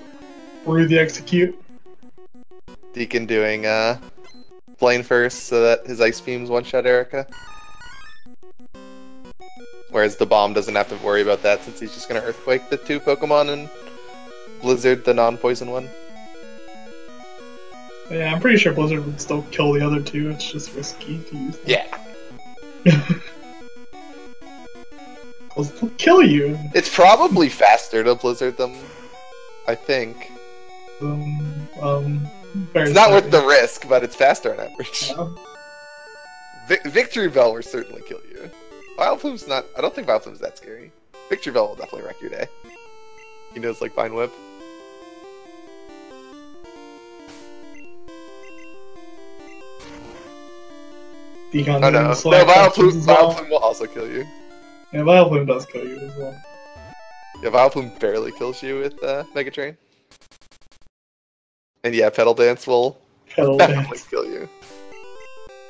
through the execute. Decon doing Blaine first so that his Ice Beams one-shot Erica. Whereas the bomb doesn't have to worry about that since he's just going to Earthquake the 2 Pokemon and Blizzard the non-poison one. Yeah, I'm pretty sure Blizzard would still kill the other 2, it's just risky to use them. Yeah. They'll kill you! It's probably faster to Blizzard them, I think. It's not worth the risk, but it's faster on average. Yeah. Victory Bell will certainly kill you. Vileplume's not... I don't think Vileplume's that scary. Victory Bell will definitely wreck your day. He knows, like, Vine Whip. Decon Oh no, Vileplume will also kill you. Yeah, Vileplume does kill you as well. Yeah, Vileplume barely kills you with Mega Train. And yeah, Petal Dance will definitely kill you.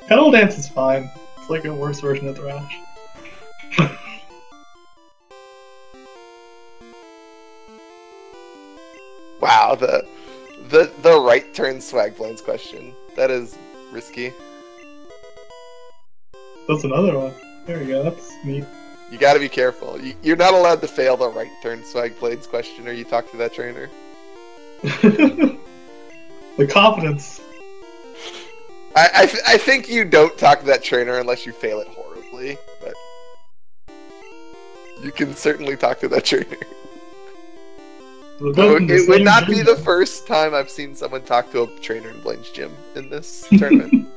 Petal Dance is fine. It's like a worse version of Thrash. Wow, the right turn swag blends question. That is risky. That's another one. There we go, that's neat. You gotta be careful. You're not allowed to fail the right turn swag blades question or you talk to that trainer. The confidence. I think you don't talk to that trainer unless you fail it horribly, but you can certainly talk to that trainer. It would not be the first time I've seen someone talk to a trainer in Blaine's gym in this tournament.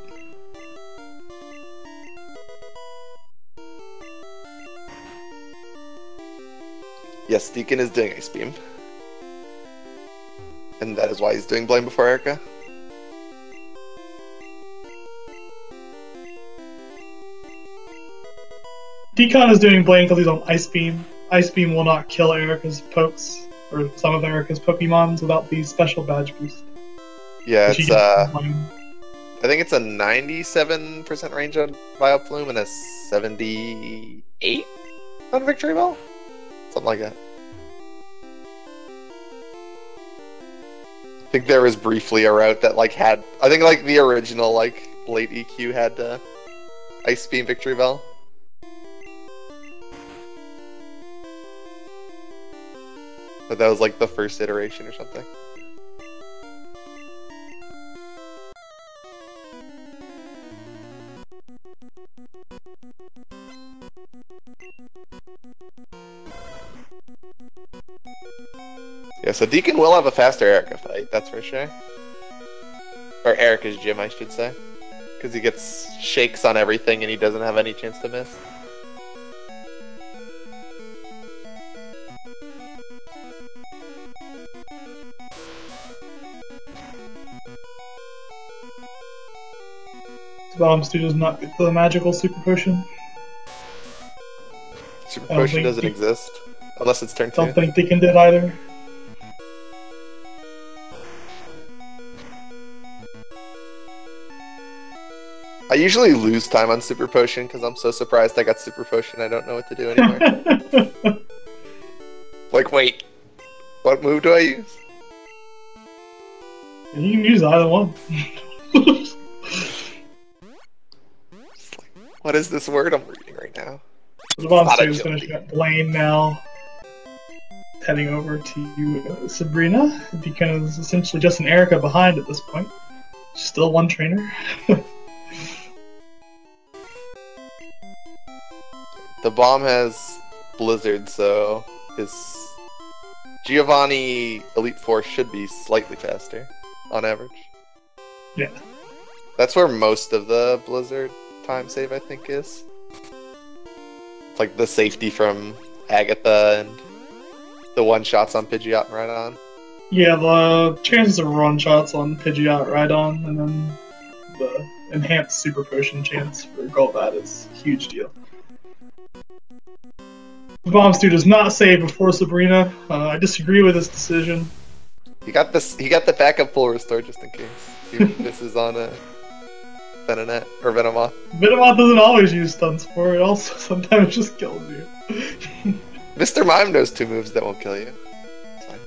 Yes, Decon is doing Ice Beam. And that is why he's doing Blaine before Erica. Decon is doing blame because he's on Ice Beam. Ice Beam will not kill Erica's pokes, or some of Erica's Pokemons, without the special badge boost. Yeah, it's I think it's a 97% range on Vileplume and a 78 on Victory Bell? Something like that. I think there was briefly a route that like had, I think like the original like late EQ had Ice Beam Victory Bell. But that was like the first iteration or something. Yeah, so Decon will have a faster Erica fight, that's for sure. Or Erica's gym, I should say. Because he gets shakes on everything and he doesn't have any chance to miss. Dabomstew does not get the magical Super Potion. Super Potion doesn't exist. Unless it's turn 2. I don't think Decon did either. I usually lose time on Super Potion because I'm so surprised I got Super Potion I don't know what to do anymore. Like, wait, what move do I use? You can use either one. What is this word I'm reading right now? Dabomstew is finishing up Blaine now. Heading over to Sabrina. Decon is essentially just an Erica behind at this point. Still one trainer. The bomb has Blizzard, so his Giovanni Elite Four should be slightly faster, on average. Yeah. That's where most of the Blizzard time save, I think, is. It's like the safety from Agatha and the one-shots on Pidgeot and Rhydon. Yeah, the chances of one-shots on Pidgeot, Rhydon, and then the enhanced Super Potion chance for Golbat is a huge deal. Dabomstew does not save before Sabrina. I disagree with this decision. He got this. He got the backup full restore just in case. Even if this is on a Venonat or Venomoth. Venomoth doesn't always use stun spore. It also sometimes just kills you. Mr. Mime knows 2 moves that won't kill you. It's fine.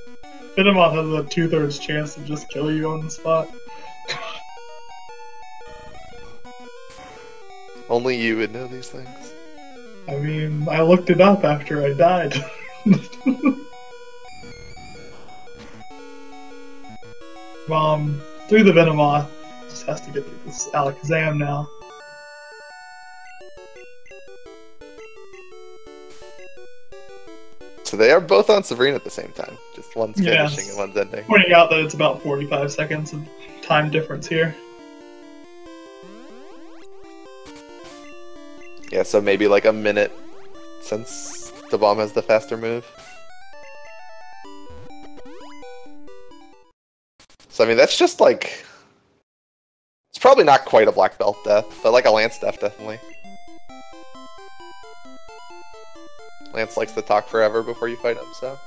Venomoth has a 2/3 chance to just kill you on the spot. Only you would know these things. I mean, I looked it up after I died. Through the Venomoth. Just has to get through this Alakazam now. So they are both on Sabrina at the same time. Just one's finishing and one's ending. Pointing out that it's about 45 seconds of time difference here. Yeah, so maybe like a minute since the bomb has the faster move. So I mean, that's just like... It's probably not quite a black belt death, but like a Lance death, definitely. Lance likes to talk forever before you fight him, so...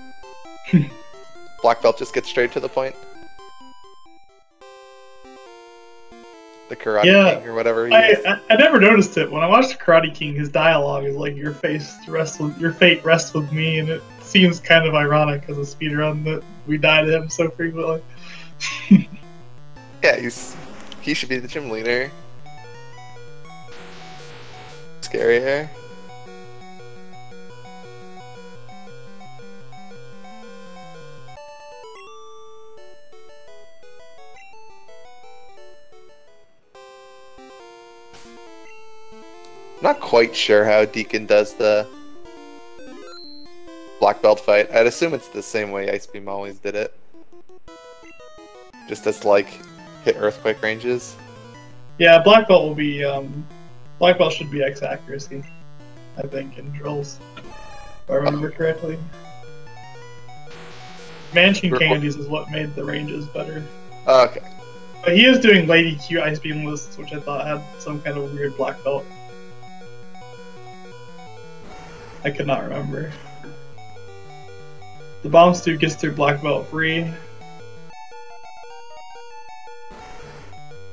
Black belt just gets straight to the point. The Karate King or whatever he is. I never noticed it. When I watched Karate King, his dialogue is like, your fate rests with me, and it seems kind of ironic as a speedrun that we die to him so frequently. Yeah, he should be the gym leader. Scary hair. Not quite sure how Decon does the black belt fight. I'd assume it's the same way Ice Beam always did it. Just as like hit earthquake ranges. Yeah, black belt will be black belt should be X accuracy, I think, in drills. If I remember correctly. Mansion Candies is what made the ranges better. Okay. But he is doing late EQ Ice Beam lists, which I thought had some kind of weird black belt. I could not remember. Dabomstew gets through black belt free.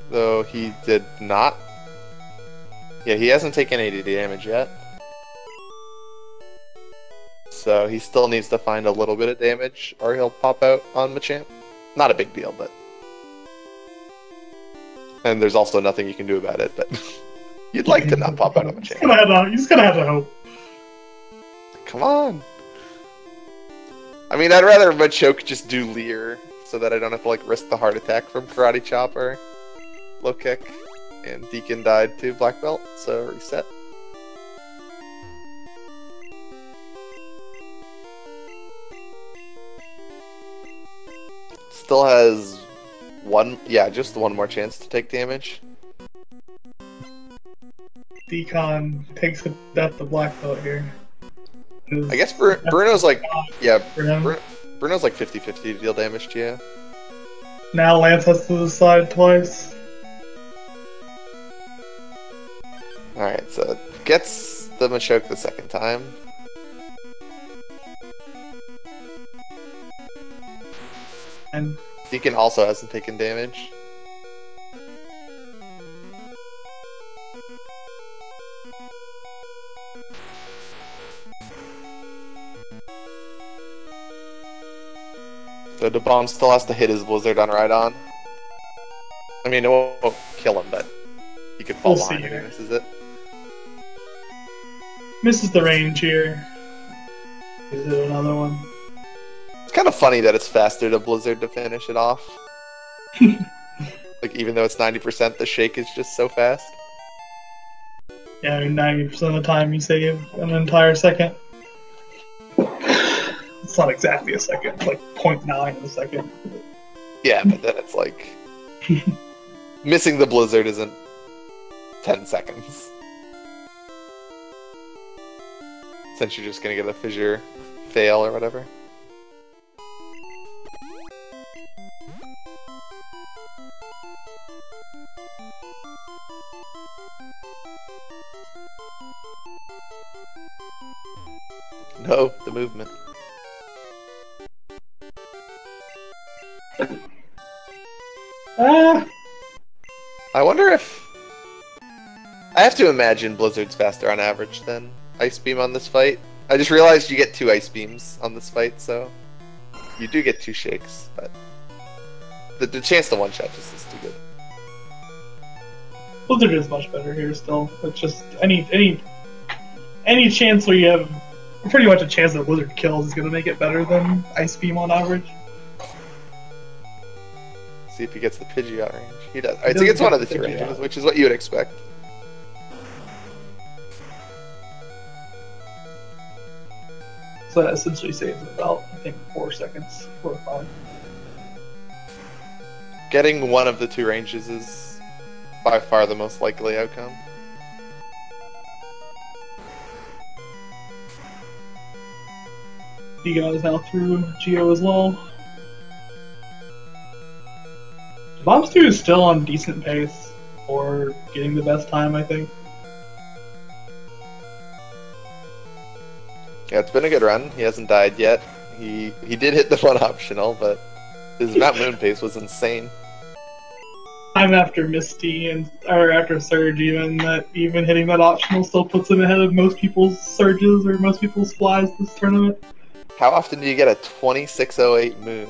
Though he did not. Yeah, he hasn't taken 80 damage yet. So he still needs to find a little bit of damage or he'll pop out on Machamp. Not a big deal, but... And there's also nothing you can do about it, but... You'd like to not pop out on Machamp. You're just gonna have to hope. Come on! I mean, I'd rather Machoke just do Leer, so that I don't have to like risk the heart attack from Karate Chop or Low Kick. And Decon died to Black Belt, so reset. Still has just one more chance to take damage. Decon takes a death to black belt here. I guess Bruno's like, Bruno's like 50-50 to deal damage to you. Now Lance has to decide twice. Alright, so it gets the Machoke the second time. And Decon also hasn't taken damage. So the bomb still has to hit his Blizzard on Rhydon. I mean, it won't kill him, but he could fall behind if he misses it. Misses the range here. Is it another one? It's kind of funny that it's faster to Blizzard to finish it off. Like, even though it's 90%, the shake is just so fast. Yeah, I mean, 90% of the time you save an entire second. It's not exactly a second, it's like 0.9 of a second. Yeah, but then it's like... missing the Blizzard isn't 10 seconds. Since you're just gonna get a fissure fail or whatever. No, the movement. I wonder if... I have to imagine Blizzard's faster on average than Ice Beam on this fight. I just realized you get 2 Ice Beams on this fight, so... You do get 2 shakes, but... The chance to one-shot just is too good. Blizzard is much better here still. It's just any chance where you have pretty much a chance that Blizzard kills is going to make it better than Ice Beam on average. See if he gets the Pidgeot range. He does. Alright, so he gets one of the 2 ranges, which is what you would expect. So that essentially saves about, I think, 4 seconds, 4 or 5. Getting one of the 2 ranges is by far the most likely outcome. Decon is now through Geo as well. Dabomstew is still on decent pace for getting the best time, I think. Yeah, it's been a good run. He hasn't died yet. He did hit the 1 optional, but his Mount Moon pace was insane. Time after Misty or after Surge, even hitting that optional still puts him ahead of most people's Surges or most people's Flies this tournament. How often do you get a 2608 Moon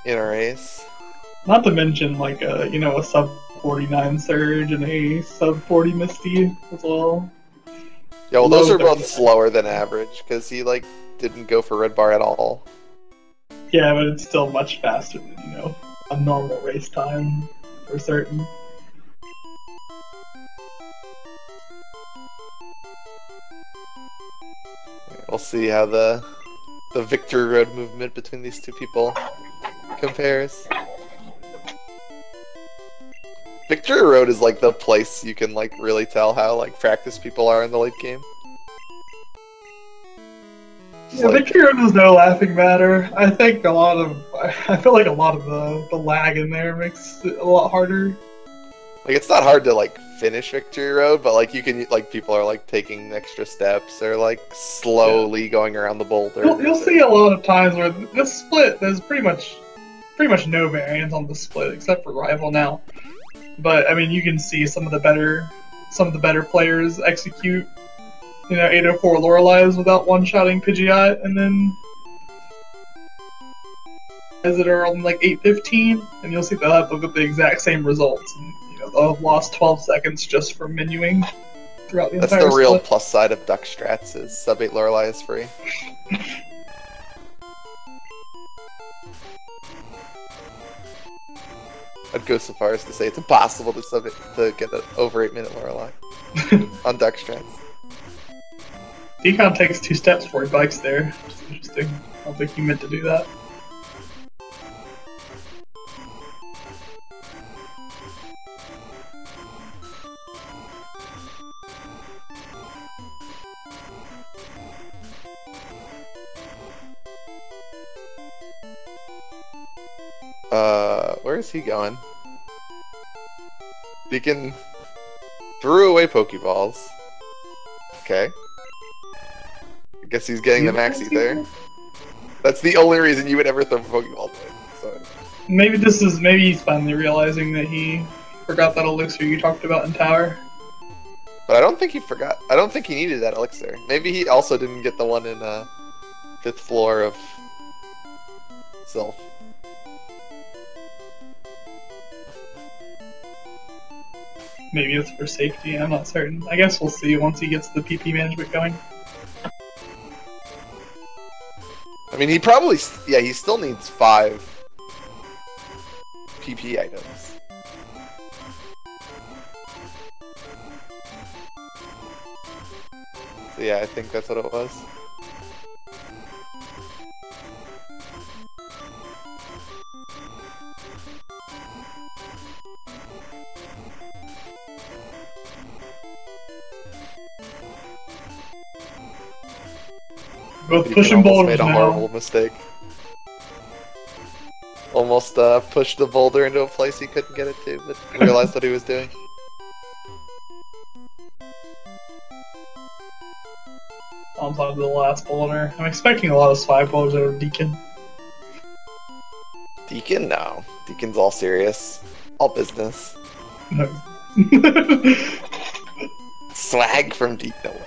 in a race? Not to mention like a sub 49 Surge and a sub 40 Misty as well. Yeah, well, those are both slower than average because he like didn't go for red bar at all. Yeah, but it's still much faster than a normal race time for certain. We'll see how the Victory Road movement between these 2 people compares. Victory Road is like the place you can like really tell how like practiced people are in the late game. Yeah, Victory Road is no laughing matter. I think I feel like a lot of the lag in there makes it a lot harder. Like it's not hard to like finish Victory Road, but like you can like people are like taking extra steps or like slowly going around the boulder. You'll see a lot of times where this split there's pretty much no variance on the split except for Rival now. But I mean, you can see some of the better players execute 804 Loreleis without one-shotting Pidgeot, and then as it are on like 815, and you'll see they'll have the exact same results. And, they'll have lost 12 seconds just for menuing throughout the entire That's the real split. plus side of Duck Strats is sub 8 Lorelei is free. I'd go so far as to say it's impossible to get an over 8-minute Lorelei on Duck Strats. Decon takes 2 steps before he bikes there, which is interesting. I don't think he meant to do that. Where is he going? Deacon threw away Pokeballs. Okay. I guess he's getting the maxi there. That's the only reason you would ever throw a Pokeball away. So. Maybe he's finally realizing that he forgot that elixir you talked about in Tower. But I don't think he forgot. I don't think he needed that elixir. Maybe he also didn't get the one in 5th floor of Sylph. Maybe it's for safety, I'm not certain. I guess we'll see once he gets the PP management going. I mean, he probably... Yeah, he still needs 5 PP items. So yeah, I think that's what it was. Both pushing boulders made a now. horrible mistake. Almost pushed the boulder into a place he couldn't get it to, but realized what he was doing. On top of the last boulder. I'm expecting a lot of swag boulders out of Decon. Decon? No. Deacon's all serious. All business. No. Swag from Deacon. No way.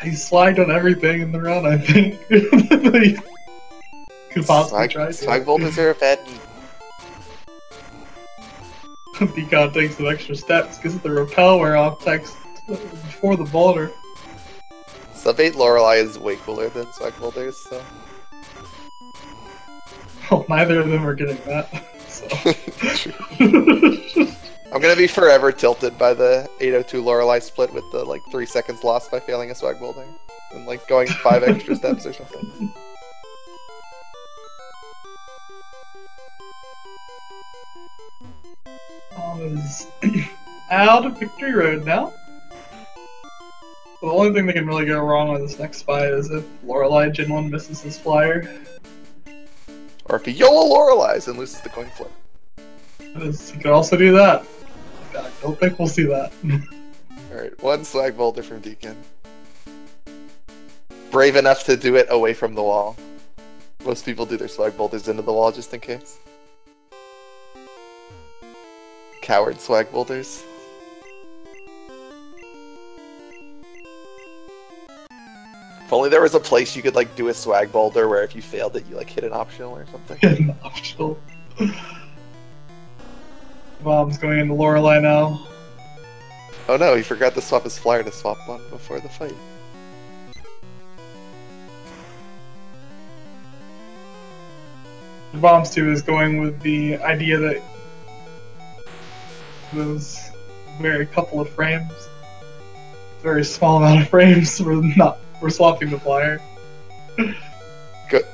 He slagged on everything in the run, I think. He could possibly try to. Swag boulders are a bad need. Decon takes some extra steps, gets the repel wear off text before the boulder. Sub 8 Lorelei is way cooler than swag boulders, so. Well, neither of them are getting that. So. I'm gonna be forever tilted by the 802 Lorelei split with the 3 seconds lost by failing a swag boulder. And going 5 extra steps or something. Is out of Victory Road now. So the only thing that can really go wrong with this next fight is if Lorelei Gen 1 misses his flyer. Or if he YOLO Lorelei's and loses the coin flip. He could also do that. I don't think we'll see that. Alright, 1 swag boulder from Decon. Brave enough to do it away from the wall. Most people do their swag boulders into the wall just in case. Coward swag boulders. If only there was a place you could do a swag boulder where if you failed it you hit an optional or something. An optional. Bomb's going into Lorelei now. Oh no, he forgot to swap his flyer to swap one before the fight. Dabomstew is going with the idea that those very couple of frames, very small amount of frames, we're swapping the flyer.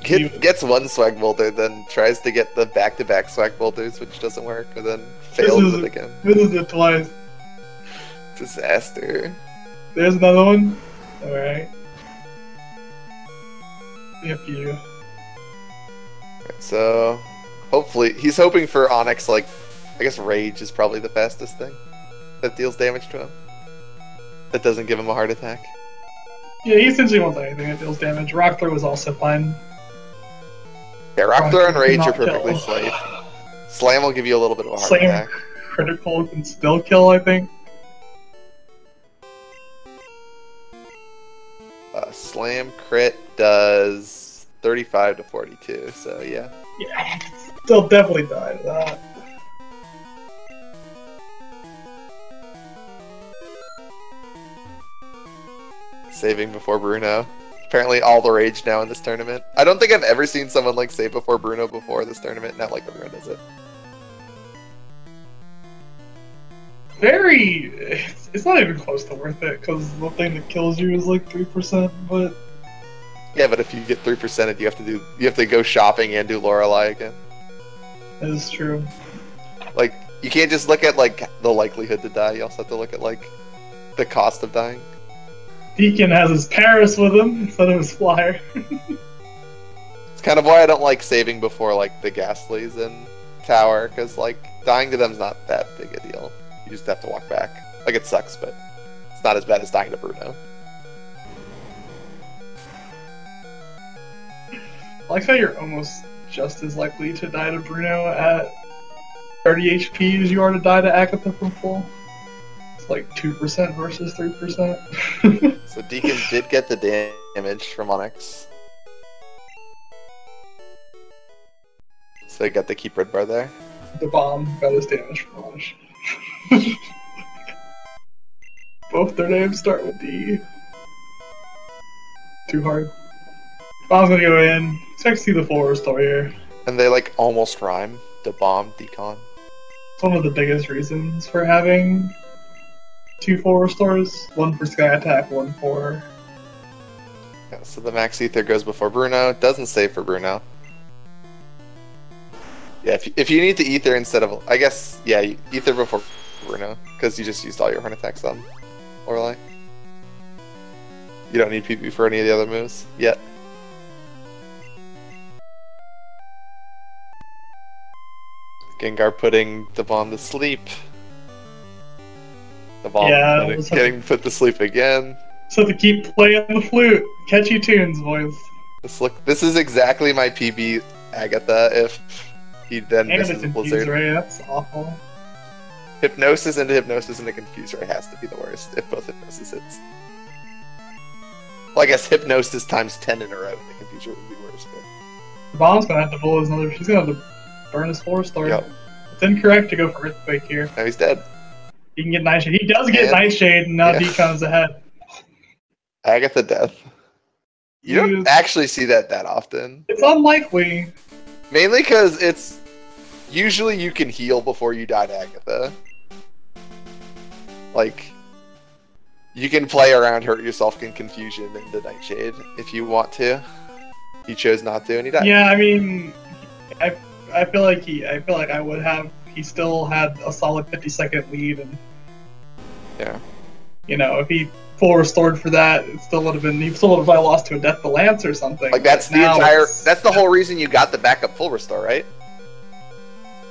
Gets 1 swag boulder, then tries to get the back-to-back swag boulders, which doesn't work, and then fails it again. This is it twice. Disaster. There's another one. Alright. Yep, you. So, hopefully, he's hoping for Onyx, I guess Rage is probably the fastest thing. that deals damage to him. That doesn't give him a heart attack. Yeah, he essentially wants anything that deals damage. Rock Throw was also fine. Yeah, Rock Throw and Rage are cannot perfectly kill. safe. Slam will give you a little bit of a heart Slam attack. critical can still kill, I think. Slam crit does 35 to 42, so yeah. Yeah, still definitely die to that. Saving before Bruno. Apparently all the rage now in this tournament. I don't think I've ever seen someone like save before Bruno before this tournament, not like everyone does it. It's not even close to worth it, because the thing that kills you is like 3%, but... Yeah, but if you get 3%, you have to go shopping and do Lorelei again. That is true. Like, you can't just look at like the likelihood to die, you also have to look at like the cost of dying. Decon has his Paris with him instead of his flyer. It's kind of why I don't like saving before like the Ghastlies in Tower, because like dying to them's not that big a deal. You just have to walk back. Like, it sucks, but it's not as bad as dying to Bruno. I like how you're almost just as likely to die to Bruno at 30 HP as you are to die to Agatha from full. It's like 2% versus 3%. So Decon did get the damage from Onyx. So he got the keep red bar there. The bomb got his damage from Onyx. Both their names start with D. Too hard. Bomb's gonna go in. Expect to see the full restore here. And they like almost rhyme. Dabom, Decon. It's one of the biggest reasons for having 2 full restores. One for Sky Attack, one for... Yeah, so the Max Ether goes before Bruno. Doesn't save for Bruno. Yeah, if you need to Ether instead of... I guess, yeah, you Ether before Bruno. Because you just used all your heart attacks on Lorelei. You don't need PP for any of the other moves yet. Gengar putting the bomb to sleep. The bomb getting put to sleep again. So to keep playing the flute. Catchy tunes, boys. This is exactly my PB Agatha if he then misses a Blizzard. Ray, that's awful. Hypnosis into Confuse Ray has to be the worst if both Hypnosis hits. Well, I guess Hypnosis times 10 in a row and the Confuse Ray would be worse, but... The bomb's gonna have to blow his another... He's gonna have to burn his 4-star. Yep. It's incorrect to go for Earthquake here. Now he's dead. He can get Nightshade. He does get Nightshade, and now Decon's ahead. Agatha death. You don't actually see that often. It's unlikely. Mainly because it's... Usually you can heal before you die to Agatha. Like... You can play around Hurt Yourself in Confusion into Nightshade if you want to. He chose not to, and he died. Yeah, I mean... I feel like I would have. He still had a solid 50-second lead, and yeah, you know, if he full restored for that, it still would have been. He still would have probably lost to a Death to Lance or something. Like that's the entire. That's the whole reason you got the backup full restore, right?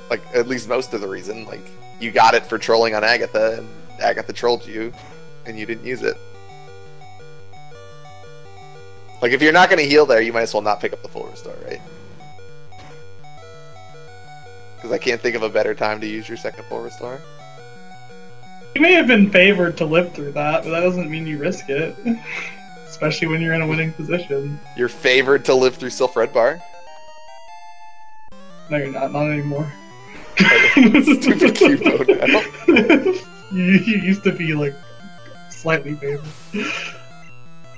Like at least most of the reason. Like you got it for trolling on Agatha, and Agatha trolled you, and you didn't use it. Like if you're not going to heal there, you might as well not pick up the full restore, right? Because I can't think of a better time to use your second full restore. You may have been favored to live through that, but that doesn't mean you risk it. Especially when you're in a winning position. You're favored to live through Sylph Red Bar? No, you're not. Not anymore. Stupid Cubo now. You used to be, like, slightly favored.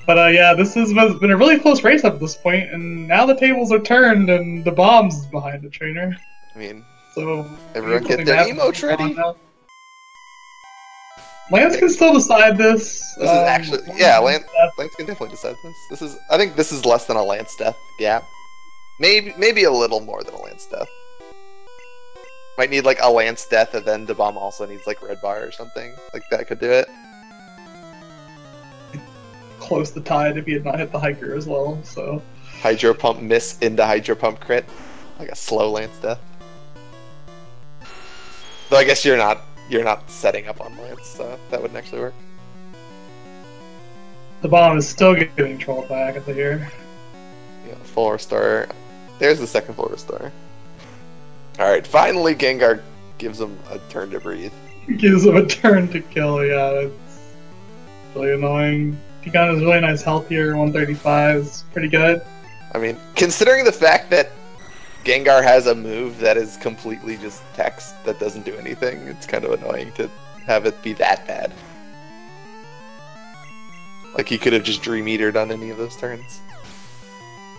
But, yeah, this has been a really close race up to this point, and now the tables are turned, and the bomb's behind the trainer. I mean, so everyone get their emotes ready. Lance can still decide this. This is actually, yeah, Lance can definitely decide this. I think this is less than a Lance death gap. Maybe a little more than a Lance death. Might need like a Lance death, and then Dabom also needs like Red Bar or something. Like that could do it. Close the tide if he had not hit the hiker as well. So Hydro Pump miss into Hydro Pump crit, like a slow Lance death. Though I guess you're not you're not setting up on Lance, so that wouldn't actually work. The bomb is still getting trolled by Agatha here. Yeah, full restore. There's the second full restore. Alright, finally Gengar gives him a turn to breathe. Gives him a turn to kill, yeah, it's really annoying. Decon has really nice health here, 135 is pretty good. I mean, considering the fact that Gengar has a move that is completely just text that doesn't do anything, it's kind of annoying to have it be that bad. Like, he could have just Dream Eatered on any of those turns.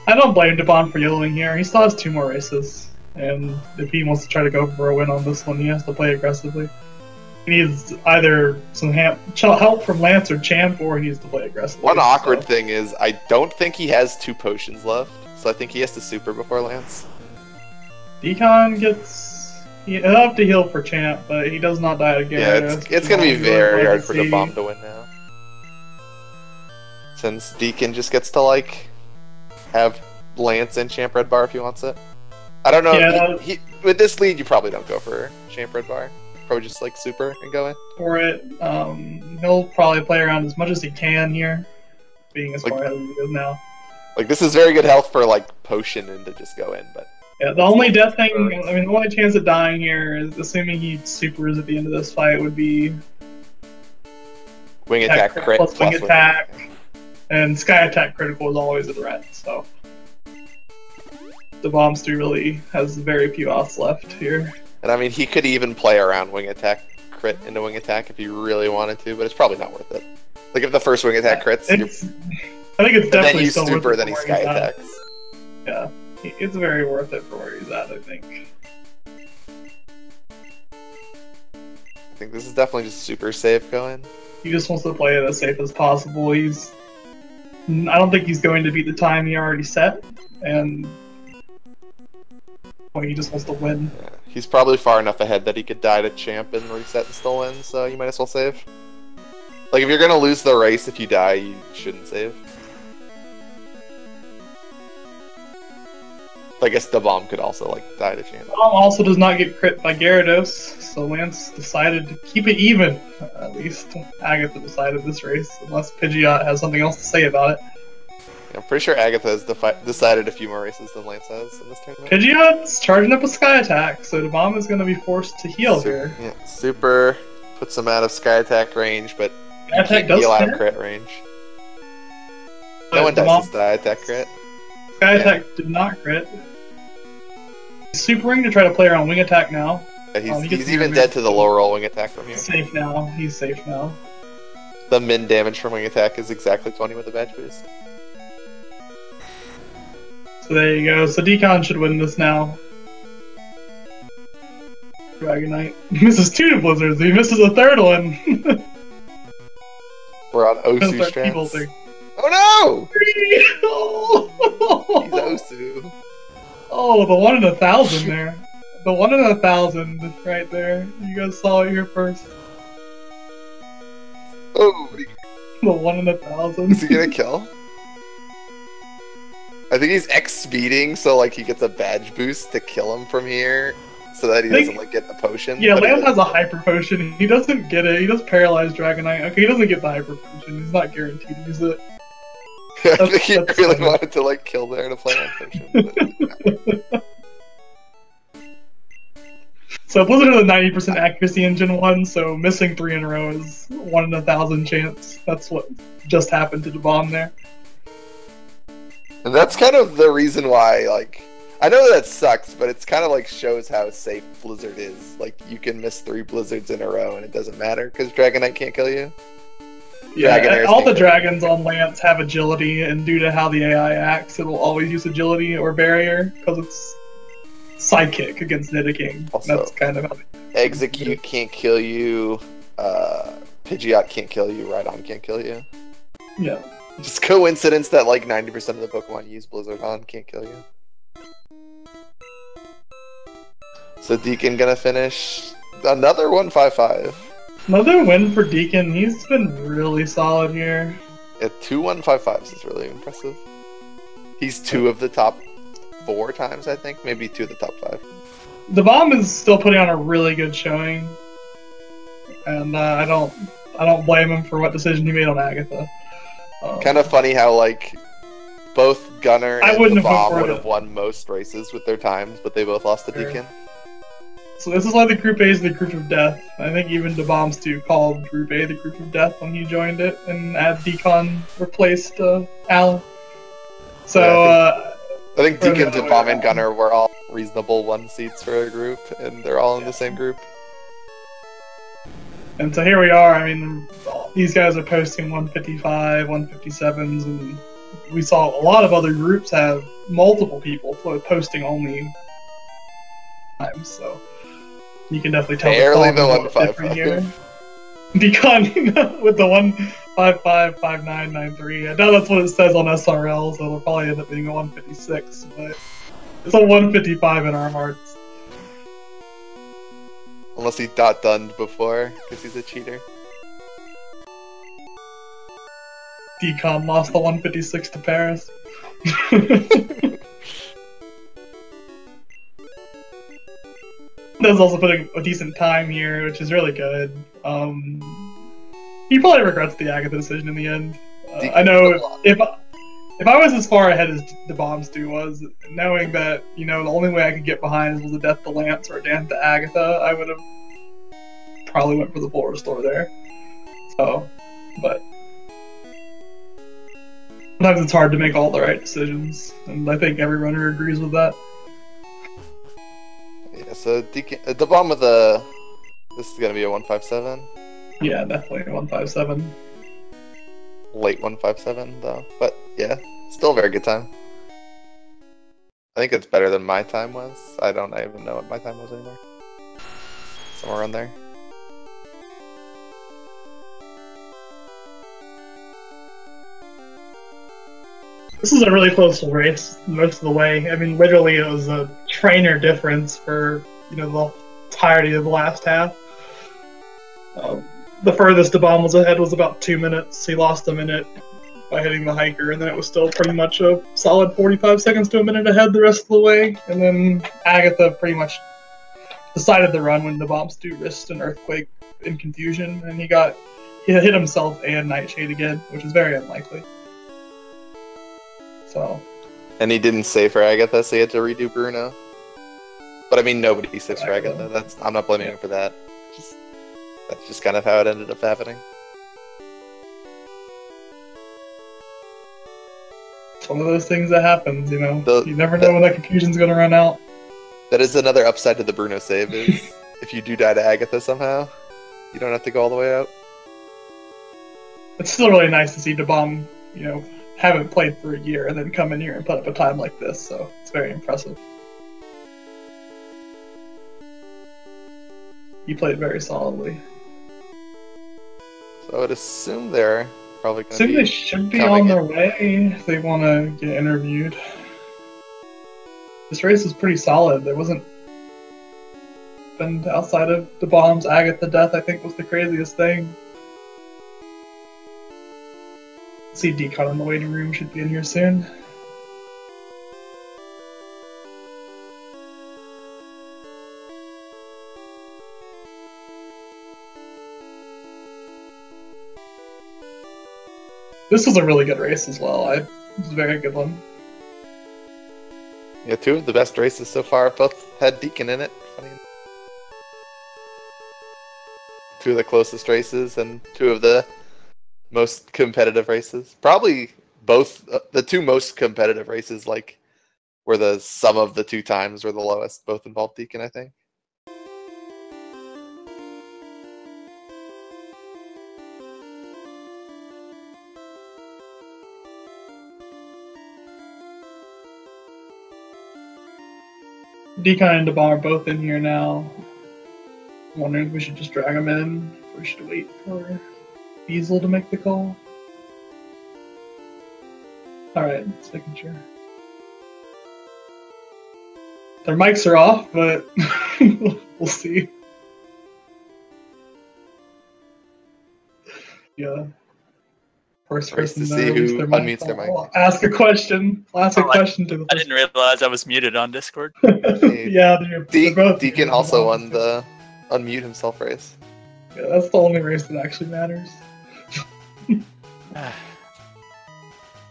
I don't blame Dabom for yielding here. He still has 2 more races. And if he wants to try to go for a win on this one, he has to play aggressively. He needs either some help from Lance or Champ, or he needs to play aggressively. One awkward thing is, I don't think he has 2 potions left, so I think he has to super before Lance. Decon gets... He'll have to heal for Champ, but he does not die again. Yeah, it's going to be very hard for Dabom to win now. Since Decon just gets to, like, have Lance and Champ Red Bar if he wants it. I don't know. Yeah. With this lead, you probably don't go for Champ Red Bar. Probably just, like, super and go in. For it, he'll probably play around as much as he can here, being as far ahead as he is now. Like, this is very good health for, like, potion and to just go in, but... Yeah, the only death thing, I mean, the only chance of dying here is, assuming he supers at the end of this fight, would be... Wing attack crit plus wing attack. And Sky Attack critical is always a threat, so... Dabomstew really has very few offs left here. And I mean, he could even play around Wing Attack crit into Wing Attack if he really wanted to, but it's probably not worth it. Like, if the first Wing Attack crits, I think it's definitely still worth it. Then he Sky Attacks. Yeah, it's very worth it for where he's at, I think. I think this is definitely just super safe going. He just wants to play it as safe as possible. I don't think he's going to beat the time he already set, and he just wants to win. Yeah. He's probably far enough ahead that he could die to Champ and reset and still win, so you might as well save. Like, if you're gonna lose the race if you die, you shouldn't save. I guess Dabom could also, like, die to Champ. Dabom also does not get crit by Gyarados, so Lance decided to keep it even. At least Agatha decided this race, unless Pidgeot has something else to say about it. I'm pretty sure Agatha has decided a few more races than Lance has in this tournament. Pidgeot's charging up a Sky Attack, so Dabom is going to be forced to heal here. Yeah, super puts him out of Sky Attack range, but Sky Attack does heal out of crit range. No one does Sky Attack crit. Sky Attack did not crit. He's supering to try to play around Wing Attack now. Yeah, he's even dead to the low roll Wing Attack from here. He's safe now. He's safe now. The min damage from Wing Attack is exactly 20 with the badge boost. So there you go. So Decon should win this now. Dragonite misses 2 Blizzards. He misses a 3rd one. We're on Osu strats. Oh no! He's Osu. Oh, the 1 in 1,000 there. The 1 in 1,000 right there. You guys saw it here first. Oh. The 1 in 1,000. Is he gonna kill? I think he's X-speeding, so like he gets a badge boost to kill him from here, so that he doesn't like get the potion. Yeah, Lance has a hyper potion. He doesn't get it. He does paralyze Dragonite. Okay, he doesn't get the hyper potion. He's not guaranteed to use it. I think he really wanted to like kill there to play on potion. So Blizzard has a 90% accuracy in Gen 1, so missing 3 in a row is 1 in 1,000 chance. That's what just happened to Dabom there. And that's kind of the reason why, like, I know that sucks, but it's kind of like shows how safe Blizzard is. Like, you can miss 3 Blizzards in a row and it doesn't matter because Dragonite can't kill you. Yeah, all the dragons on Lance have agility, and due to how the AI acts, it'll always use agility or barrier because it's sidekick against Nidoking. Also, that's kind of how Execute can't kill you, Pidgeot can't kill you, Rhydon can't kill you. Yeah. Just coincidence that like 90% of the Pokemon you use Blizzard on can't kill you. So Decon gonna finish another 155. Another win for Decon. He's been really solid here. Yeah, 2 155s is really impressive. He's 2 of the top 4 times, I think. Maybe 2 of the top 5. Dabom is still putting on a really good showing. and I don't blame him for what decision he made on Agatha. Kind of funny how like both Gunner and the Bomb would have won most races with their times, but they both lost to Decon. So this is why the Group A is the Group of Death. I think even Dabomstew called Group A the Group of Death when he joined it, and Decon replaced Alan. So yeah, I think Decon, Dabom, and Gunner were all reasonable 1 seats for a group, and they're all in the same group. And so here we are. I mean, these guys are posting 155, 157s, and we saw a lot of other groups have multiple people posting only times. So you can definitely tell. Barely the 155. Decon with the 1555993. I know that's what it says on SRL, so it'll probably end up being a 156, but it's a 155 in our hearts. Unless he dot-dunned before, because he's a cheater. Decon lost the 156 to Paris. That's also putting a decent time here, which is really good. He probably regrets the Agatha decision in the end. I know if I was as far ahead as Dabomstew was, knowing that, you know, the only way I could get behind was a death to Lance or a death to Agatha, I would have probably went for the full restore there. So, but sometimes it's hard to make all the right decisions, and I think every runner agrees with that. Yeah, so the bomb with the... This is gonna be a 157? Yeah, definitely a 157. Late 157, though. But, yeah, still a very good time. I think it's better than my time was. I don't even know what my time was anymore. Somewhere around there. This is a really close race most of the way. I mean, literally, it was a trainer difference for, you know, the entirety of the last half. The furthest Dabom was ahead was about 2 minutes. He lost a minute by hitting the hiker, and then it was still pretty much a solid 45 seconds to a minute ahead the rest of the way. And then Agatha pretty much decided the run when Dabomstew risked an earthquake in confusion, and he hit himself and Nightshade again, which is very unlikely. So. And he didn't save for Agatha, so he had to redo Bruno. But I mean, nobody saves for Agatha. I'm not blaming him for that. That's just kind of how it ended up happening. It's one of those things that happens, you know. You never know when that confusion's going to run out. That is another upside to the Bruno save, is if you do die to Agatha somehow, you don't have to go all the way out. It's still really nice to see Dabom, you know, haven't played for a year and then come in here and put up a time like this, so it's very impressive. He played very solidly. So I would assume they're probably going to be... they should be on their way if they want to get interviewed. This race is pretty solid. There wasn't... been outside of the bombs, Agatha death, I think, was the craziest thing. See Decon in the waiting room, should be in here soon. This was a really good race as well. It was a very good one. Yeah, 2 of the best races so far both had Decon in it. Funny. 2 of the closest races and 2 of the most competitive races. Probably both the 2 most competitive races, like, were the sum of the 2 times were the lowest. Both involved Decon, I think. Decon and Dabom are both in here now. I'm wondering if we should just drag them in, or we should wait for Diesel to make the call. Alright, just making sure. Their mics are off, but we'll see. Yeah. First person to see who unmutes their mic. I'll ask a question. I'll ask a question to the I didn't realize I was muted on Discord. Yeah, they're both Decon also won the unmute himself race. Yeah, that's the only race that actually matters.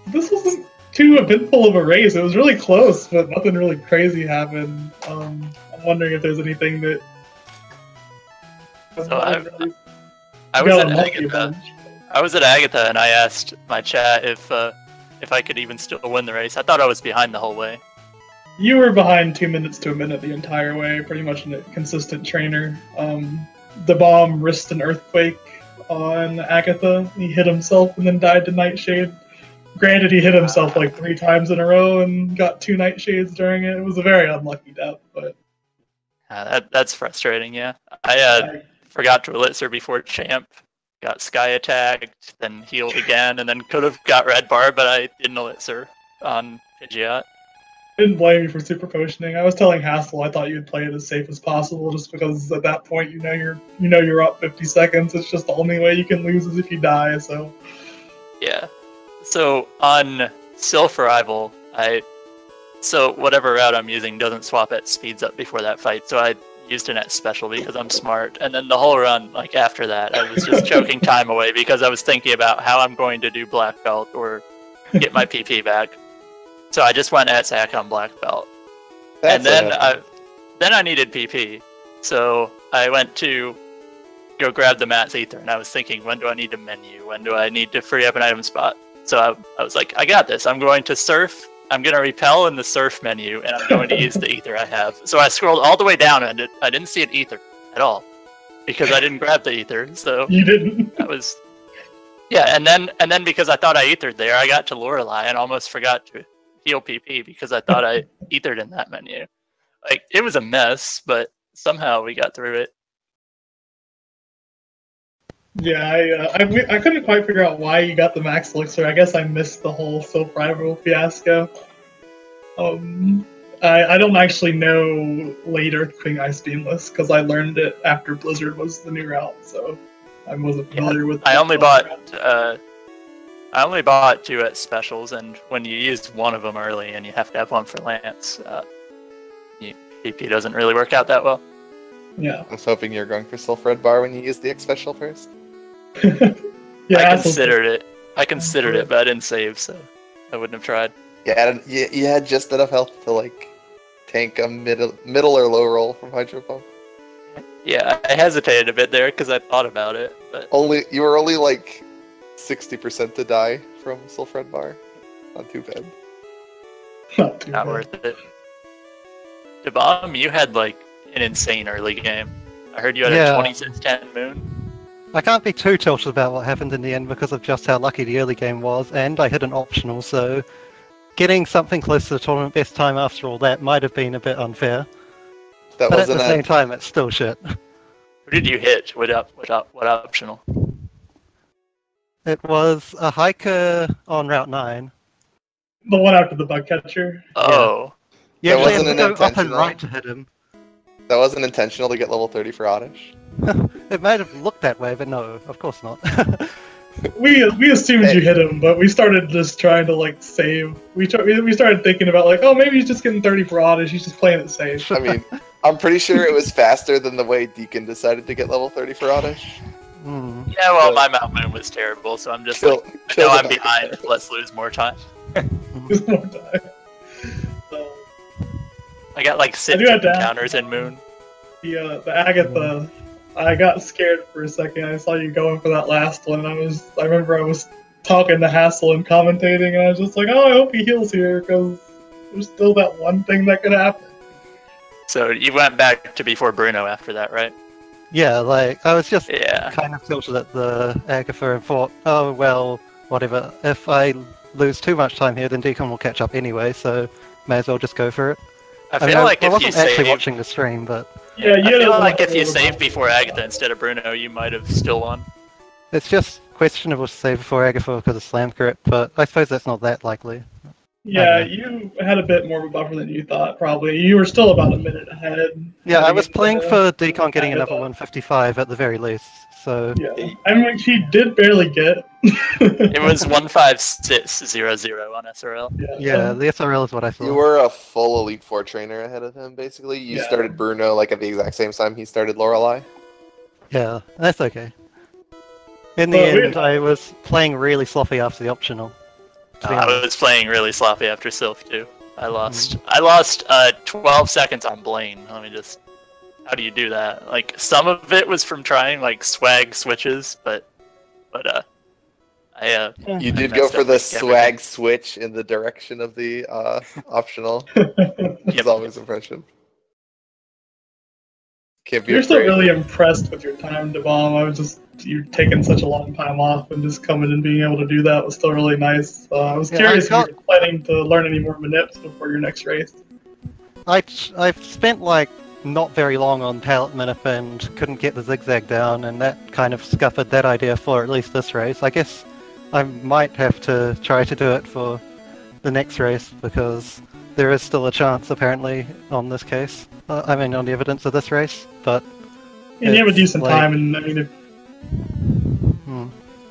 This wasn't too eventful of a race. It was really close, but nothing really crazy happened. I'm wondering if there's anything that. So I was at Agatha. I was at Agatha, and I asked my chat if I could even still win the race. I thought I was behind the whole way. You were behind 2 minutes to a minute the entire way, pretty much a consistent trainer. The bomb risked an earthquake on Agatha. He hit himself and then died to Nightshade. Granted, he hit himself like 3 times in a row and got 2 Nightshades during it. It was a very unlucky death, but that's frustrating. Yeah, I forgot to elixir before champ. Got sky attacked, then healed again, and then could have got red bar, but I didn't elixir on Pidgeot. I didn't blame you for super potioning. I was telling Hassel I thought you'd play it as safe as possible, just because at that point you're up 50 seconds. It's just the only way you can lose is if you die. So yeah. So on Sylph Arrival, so whatever route I'm using doesn't swap at speeds up before that fight, so I used an at special because I'm smart, and then the whole run, like after that, I was just choking time away because I was thinking about how I'm going to do black belt or get my PP back. So I just went at sack on black belt, and then I needed PP, so I went to go grab the Matt's Ether, and I was thinking, when do I need a menu? When do I need to free up an item spot? So I was like, I got this. I'm going to surf. I'm going to repel in the surf menu, and I'm going to use the ether I have. So I scrolled all the way down, and I didn't see an ether at all because I didn't grab the ether. So you didn't. That was and then because I thought I ethered there, I got to Lorelei and almost forgot to heal PP because I thought I ethered in that menu. Like, it was a mess, but somehow we got through it. Yeah, I couldn't quite figure out why you got the max elixir. I guess I missed the whole Sylph Rival fiasco. I don't actually know late Earthquake Ice Beamless because I learned it after Blizzard was the new route, so I wasn't familiar with. I only bought 2 at specials, and when you use one of them early, and you have to have one for Lance, PP doesn't really work out that well. Yeah, I was hoping you were going for Sylph Red Bar when you used the X special first. yeah, I considered it, but I didn't save, so I wouldn't have tried. Yeah, you had just enough health to like tank a middle or low roll from Hydro Pump. Yeah, I hesitated a bit there because I thought about it, but you were only like 60% to die from Sylph Red Bar. Not too bad. Not worth it. Dabom, you had like an insane early game. I heard you had a 26-10 moon. I can't be too tilted about what happened in the end because of just how lucky the early game was, and I hit an optional, so getting something close to the tournament best time after all that might have been a bit unfair. But at the same time, it's still shit. Who did you hit? What optional? It was a hiker on Route 9. The one after the bug catcher. Oh. Yeah, that wasn't go up and right to hit him. That wasn't intentional to get level 30 for Oddish? It might have looked that way, but no, of course not. We assumed you hit him, but we started just trying to like save. We started thinking about like, oh, maybe he's just getting 30 for Oddish. He's just playing it safe. I mean, I'm pretty sure it was faster than the way Decon decided to get level 30 for Oddish. Yeah, well, my Mount Moon was terrible, so I'm just I know I'm behind. Let's lose more time. Lose more time. I got like 6 encounters in Moon. The Agatha, I got scared for a second. I saw you going for that last one, and I remember I was talking to Hassel and commentating, and I was just like, oh, I hope he heals here, because there's still that one thing that could happen. So you went back to before Bruno after that, right? Yeah, like, I was just kind of tilted at the Agatha and thought, oh, well, whatever. If I lose too much time here, then Decon will catch up anyway, so may as well just go for it. I feel like I if you wasn't actually watching the stream, but yeah, I feel like if you saved before Agatha instead of Bruno, you might have still won. It's just questionable to save before Agatha because of Slam Crit, but I suppose that's not that likely. Yeah, you had a bit more of a buffer than you thought, probably. You were still about a minute ahead. Yeah, I was playing for Decon getting another 155 at the very least, so... Yeah, I mean, she did barely get. It was 15600 on SRL. Yeah, the SRL is what I thought. You were a full Elite Four trainer ahead of him, basically. You started Bruno like at the exact same time he started Lorelei. Yeah, that's okay. In the Well, end, I was playing really sloppy after the optional. To be I honest. was playing really sloppy after Sylph too. I lost 12 seconds on Blaine. Let me just. How do you do that? Like some of it was from trying like swag switches, but I You I did go messed for up, the like, swag switch in the direction of the optional. Which is always impressive. Can't be You're still afraid. really impressed with your time, Dabom. I was just you taking such a long time off and just coming and being able to do that was still really nice. I was Yeah, curious if you were planning to learn any more manips before your next race. I've spent like not very long on pallet minif and couldn't get the zigzag down, and that kind of scuppered that idea for at least this race. I guess I might have to try to do it for the next race because there is still a chance apparently on this case. I mean on the evidence of this race, but And you have a decent like, time, and I mean,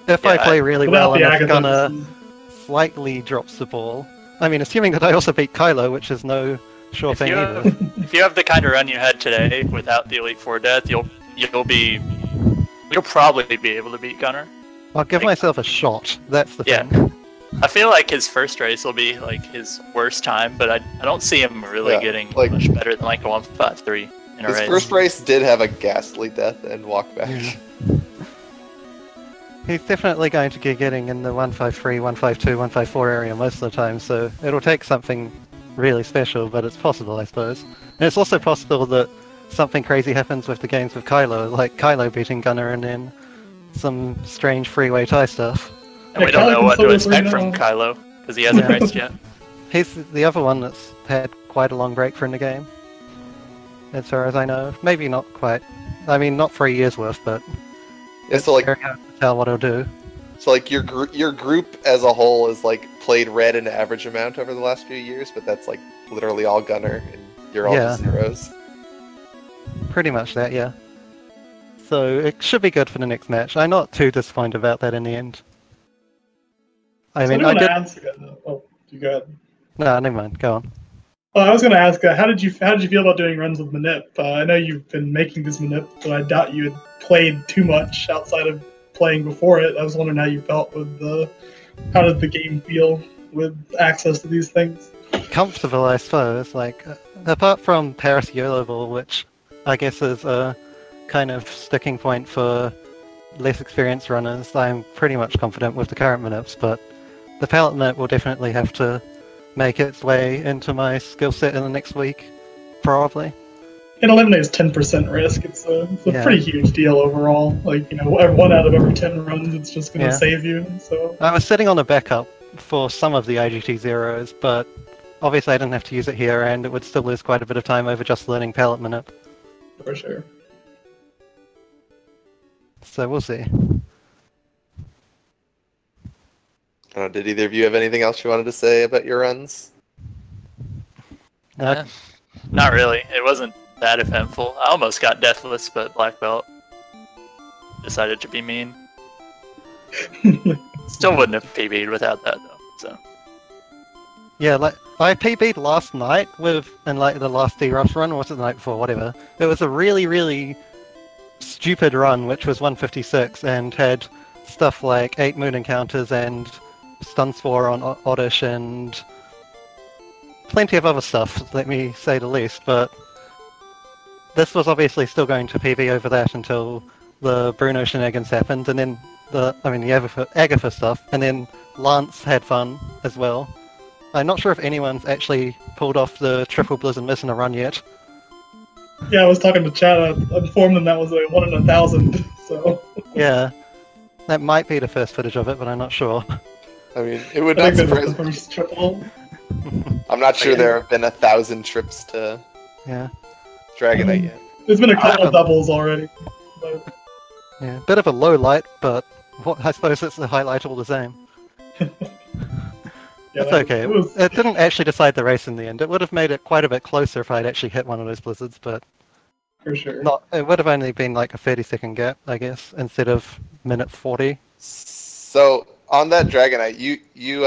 if I play really well and if Agatha, Gunner slightly drops the ball, I mean assuming that I also beat Kylo, which is no sure thing either. If you have the kind of run you had today without the Elite Four death, you'll probably be able to beat Gunner. I'll give myself a shot. That's the Yeah. thing. I feel like his first race will be like his worst time, but I don't see him really getting like, much better than like a 153 in a His race. first race did have a ghastly death and walk back. Yeah. He's definitely going to be getting in the 153, 152, 154 area most of the time, so it'll take something really special, but it's possible, I suppose. And it's also possible that something crazy happens with the games with Kylo, like Kylo beating Gunner and then some strange freeway tie stuff. And we don't know what to expect from Kylo, because he hasn't raced yet. He's the other one that's had quite a long break from the game, as far as I know. Maybe not quite. I mean, not 3 years worth, but Yeah, so like, very hard to tell what he'll do. so like your group as a whole is like played red an average amount over the last few years, but that's like literally all Gunner, and you're all just zeros. Pretty much that, yeah. So it should be good for the next match. I'm not too disappointed about that in the end. I mean, I did. Oh, you go ahead. No, never mind. Go on. Oh, I was going to ask, how did you feel about doing runs with Manip? I know you've been making this Manip, but I doubt you had played too much outside of playing before it. I was wondering how you felt with how did the game feel with access to these things? Comfortable, I suppose. Like, apart from Paris YOLO Ball, which I guess is a kind of sticking point for less experienced runners, I'm pretty much confident with the current Manips, but the pallet minute will definitely have to make its way into my skill set in the next week, probably. It eliminates 10% risk. It's a pretty huge deal overall. Like, 1 out of every 10 runs, it's just going to save you. So I was sitting on a backup for some of the IGT zeros, but obviously I didn't have to use it here, and it would still lose quite a bit of time over just learning pallet minute. For sure. So we'll see. Did either of you have anything else you wanted to say about your runs? Not really. It wasn't that eventful. I almost got deathless, but black belt decided to be mean. Still wouldn't have PB'd without that though. So yeah, like I PB'd last night in like the last D-Rush run, or was it the night before, whatever. It was a really, really stupid run, which was 156 and had stuff like 8 moon encounters and stun spore on Oddish and plenty of other stuff, let me say the least, but this was obviously still going to PB over that until the Bruno shenanigans happened, and then the Agatha stuff, and then Lance had fun as well. I'm not sure if anyone's actually pulled off the triple Blizzard miss in a run yet. Yeah, I was talking to Chad. I informed them that was a 1 in 1,000. So yeah, that might be the first footage of it, but I'm not sure. I mean, it would not surprise me. First triple. I'm not sure there have been 1,000 trips to Dragonite yet. There's been a couple of doubles already. But... yeah, bit of a low light, but I suppose it's a highlight all the same. It's okay. It didn't actually decide the race in the end. It would have made it quite a bit closer if I'd actually hit one of those blizzards, but for sure. It would have only been like a 30-second gap, I guess, instead of minute 40. So on that Dragonite, you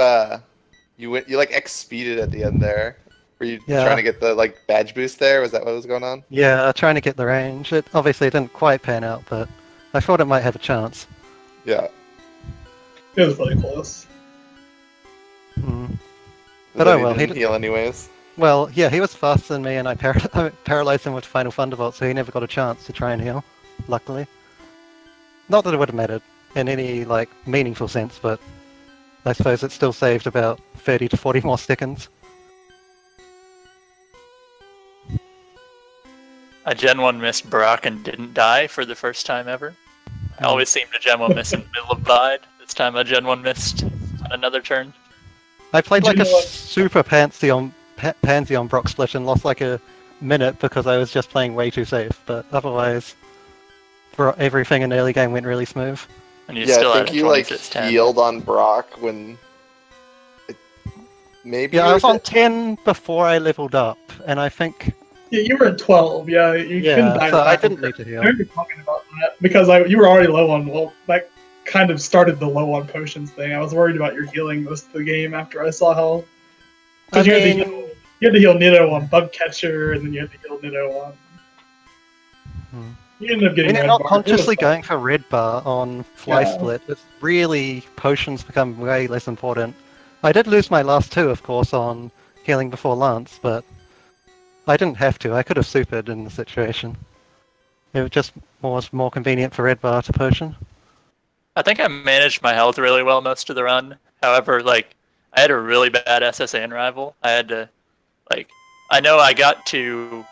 like X-speeded at the end there. Were you trying to get the like badge boost there? Was that what was going on? Yeah, trying to get the range. It obviously didn't quite pan out, but I thought it might have a chance. Yeah. It was really close. Hmm. But But oh he well, he didn't did, heal anyways. well, yeah, he was faster than me, and I paralyzed him with Final Thunderbolt, so he never got a chance to try and heal. Luckily, not that it would have mattered in any like meaningful sense, but I suppose it still saved about 30 to 40 more seconds. I Gen 1 missed Brock and didn't die for the first time ever. I always seem to Gen 1 miss in the middle of Bide. This time I Gen 1 missed on another turn. I played like You a know what? super Pantheon Brock split and lost like a minute because I was just playing way too safe, but otherwise, everything in the early game went really smooth. And you Yeah, still I had think a you like 26-10. healed on Brock when maybe Yeah, you I was were on 10 before I leveled up, and I think, Yeah, you were at 12. Yeah, you couldn't yeah, die. so I that didn't quick. need to I heal. heard you talking about that because you were already low on. Well, that kind of started the low on potions thing. I was worried about your healing most of the game after I saw how. I Because mean, you had to heal Nitto on Bug Catcher, and then you had to heal Nitto on. Hmm. You ended up getting when you're red not bar. consciously going for red bar on Fly Yeah. Split, it's really, potions become way less important. I did lose my last two, of course, on healing before Lance, but I didn't have to. I could have supered in the situation. It just was more convenient for red bar to potion. I think I managed my health really well most of the run. However, like, I had a really bad SSN rival. I had to, like, I know I got to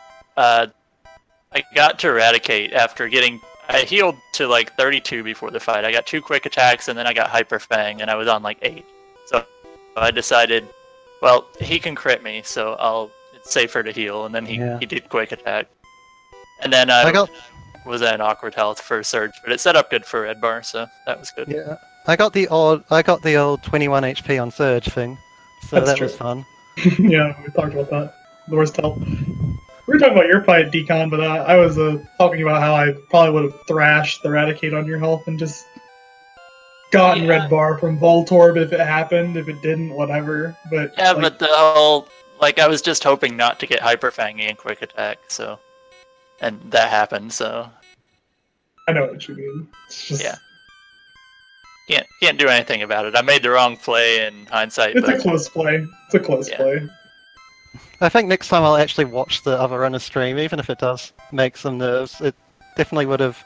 Eradicate after I healed to like 32 before the fight. I got 2 quick attacks and then I got Hyper Fang and I was on like 8. So I decided, well, he can crit me, so it's safer to heal. And then he did quick attack. And then I was at an awkward health for Surge, but it set up good for Red Bar, so that was good. Yeah, I got the old 21 HP on Surge thing, so That's that true. was fun. Yeah, we talked about that. The worst help. We were talking about your fight, Decon, but I was talking about how I probably would have thrashed the Eradicate on your health and just gotten red bar from Voltorb if it happened. If it didn't, whatever. But yeah, like, but the whole I was just hoping not to get Hyper Fangy and quick attack, so and that happened. So I know what you mean. It's just, can't do anything about it. I made the wrong play in hindsight. It's but a close play. It's a close play. I think next time I'll actually watch the other runner stream, even if it does make some nerves. It definitely would have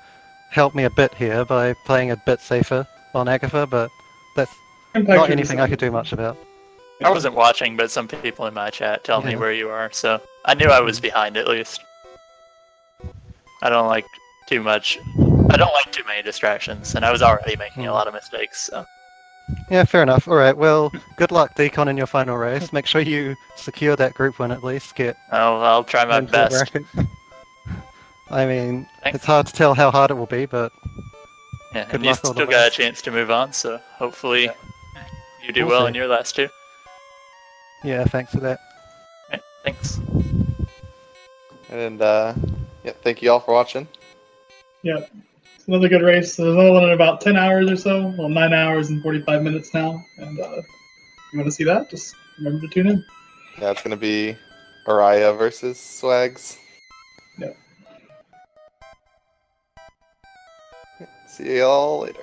helped me a bit here by playing a bit safer on Agatha, but that's not anything I could do much about. I wasn't watching, but some people in my chat tell me where you are, so I knew I was behind at least. I don't like too many distractions, and I was already making a lot of mistakes, so. Yeah, fair enough. Alright, well, good luck, Decon, in your final race. Make sure you secure that group win at least. I'll try my into the best. bracket. I mean, Thanks. it's hard to tell how hard it will be, but Yeah, good and you luck all the still got a best. chance to move on, so hopefully you do We'll well see. in your last 2. Yeah, thanks for that. Right, thanks. And thank you all for watching. Yeah. It's another good race. There's another one in about 10 hours or so. Well, 9 hours and 45 minutes now. And if you want to see that, just remember to tune in. Yeah, it's gonna be Araya versus Swags. Yeah. See y'all later.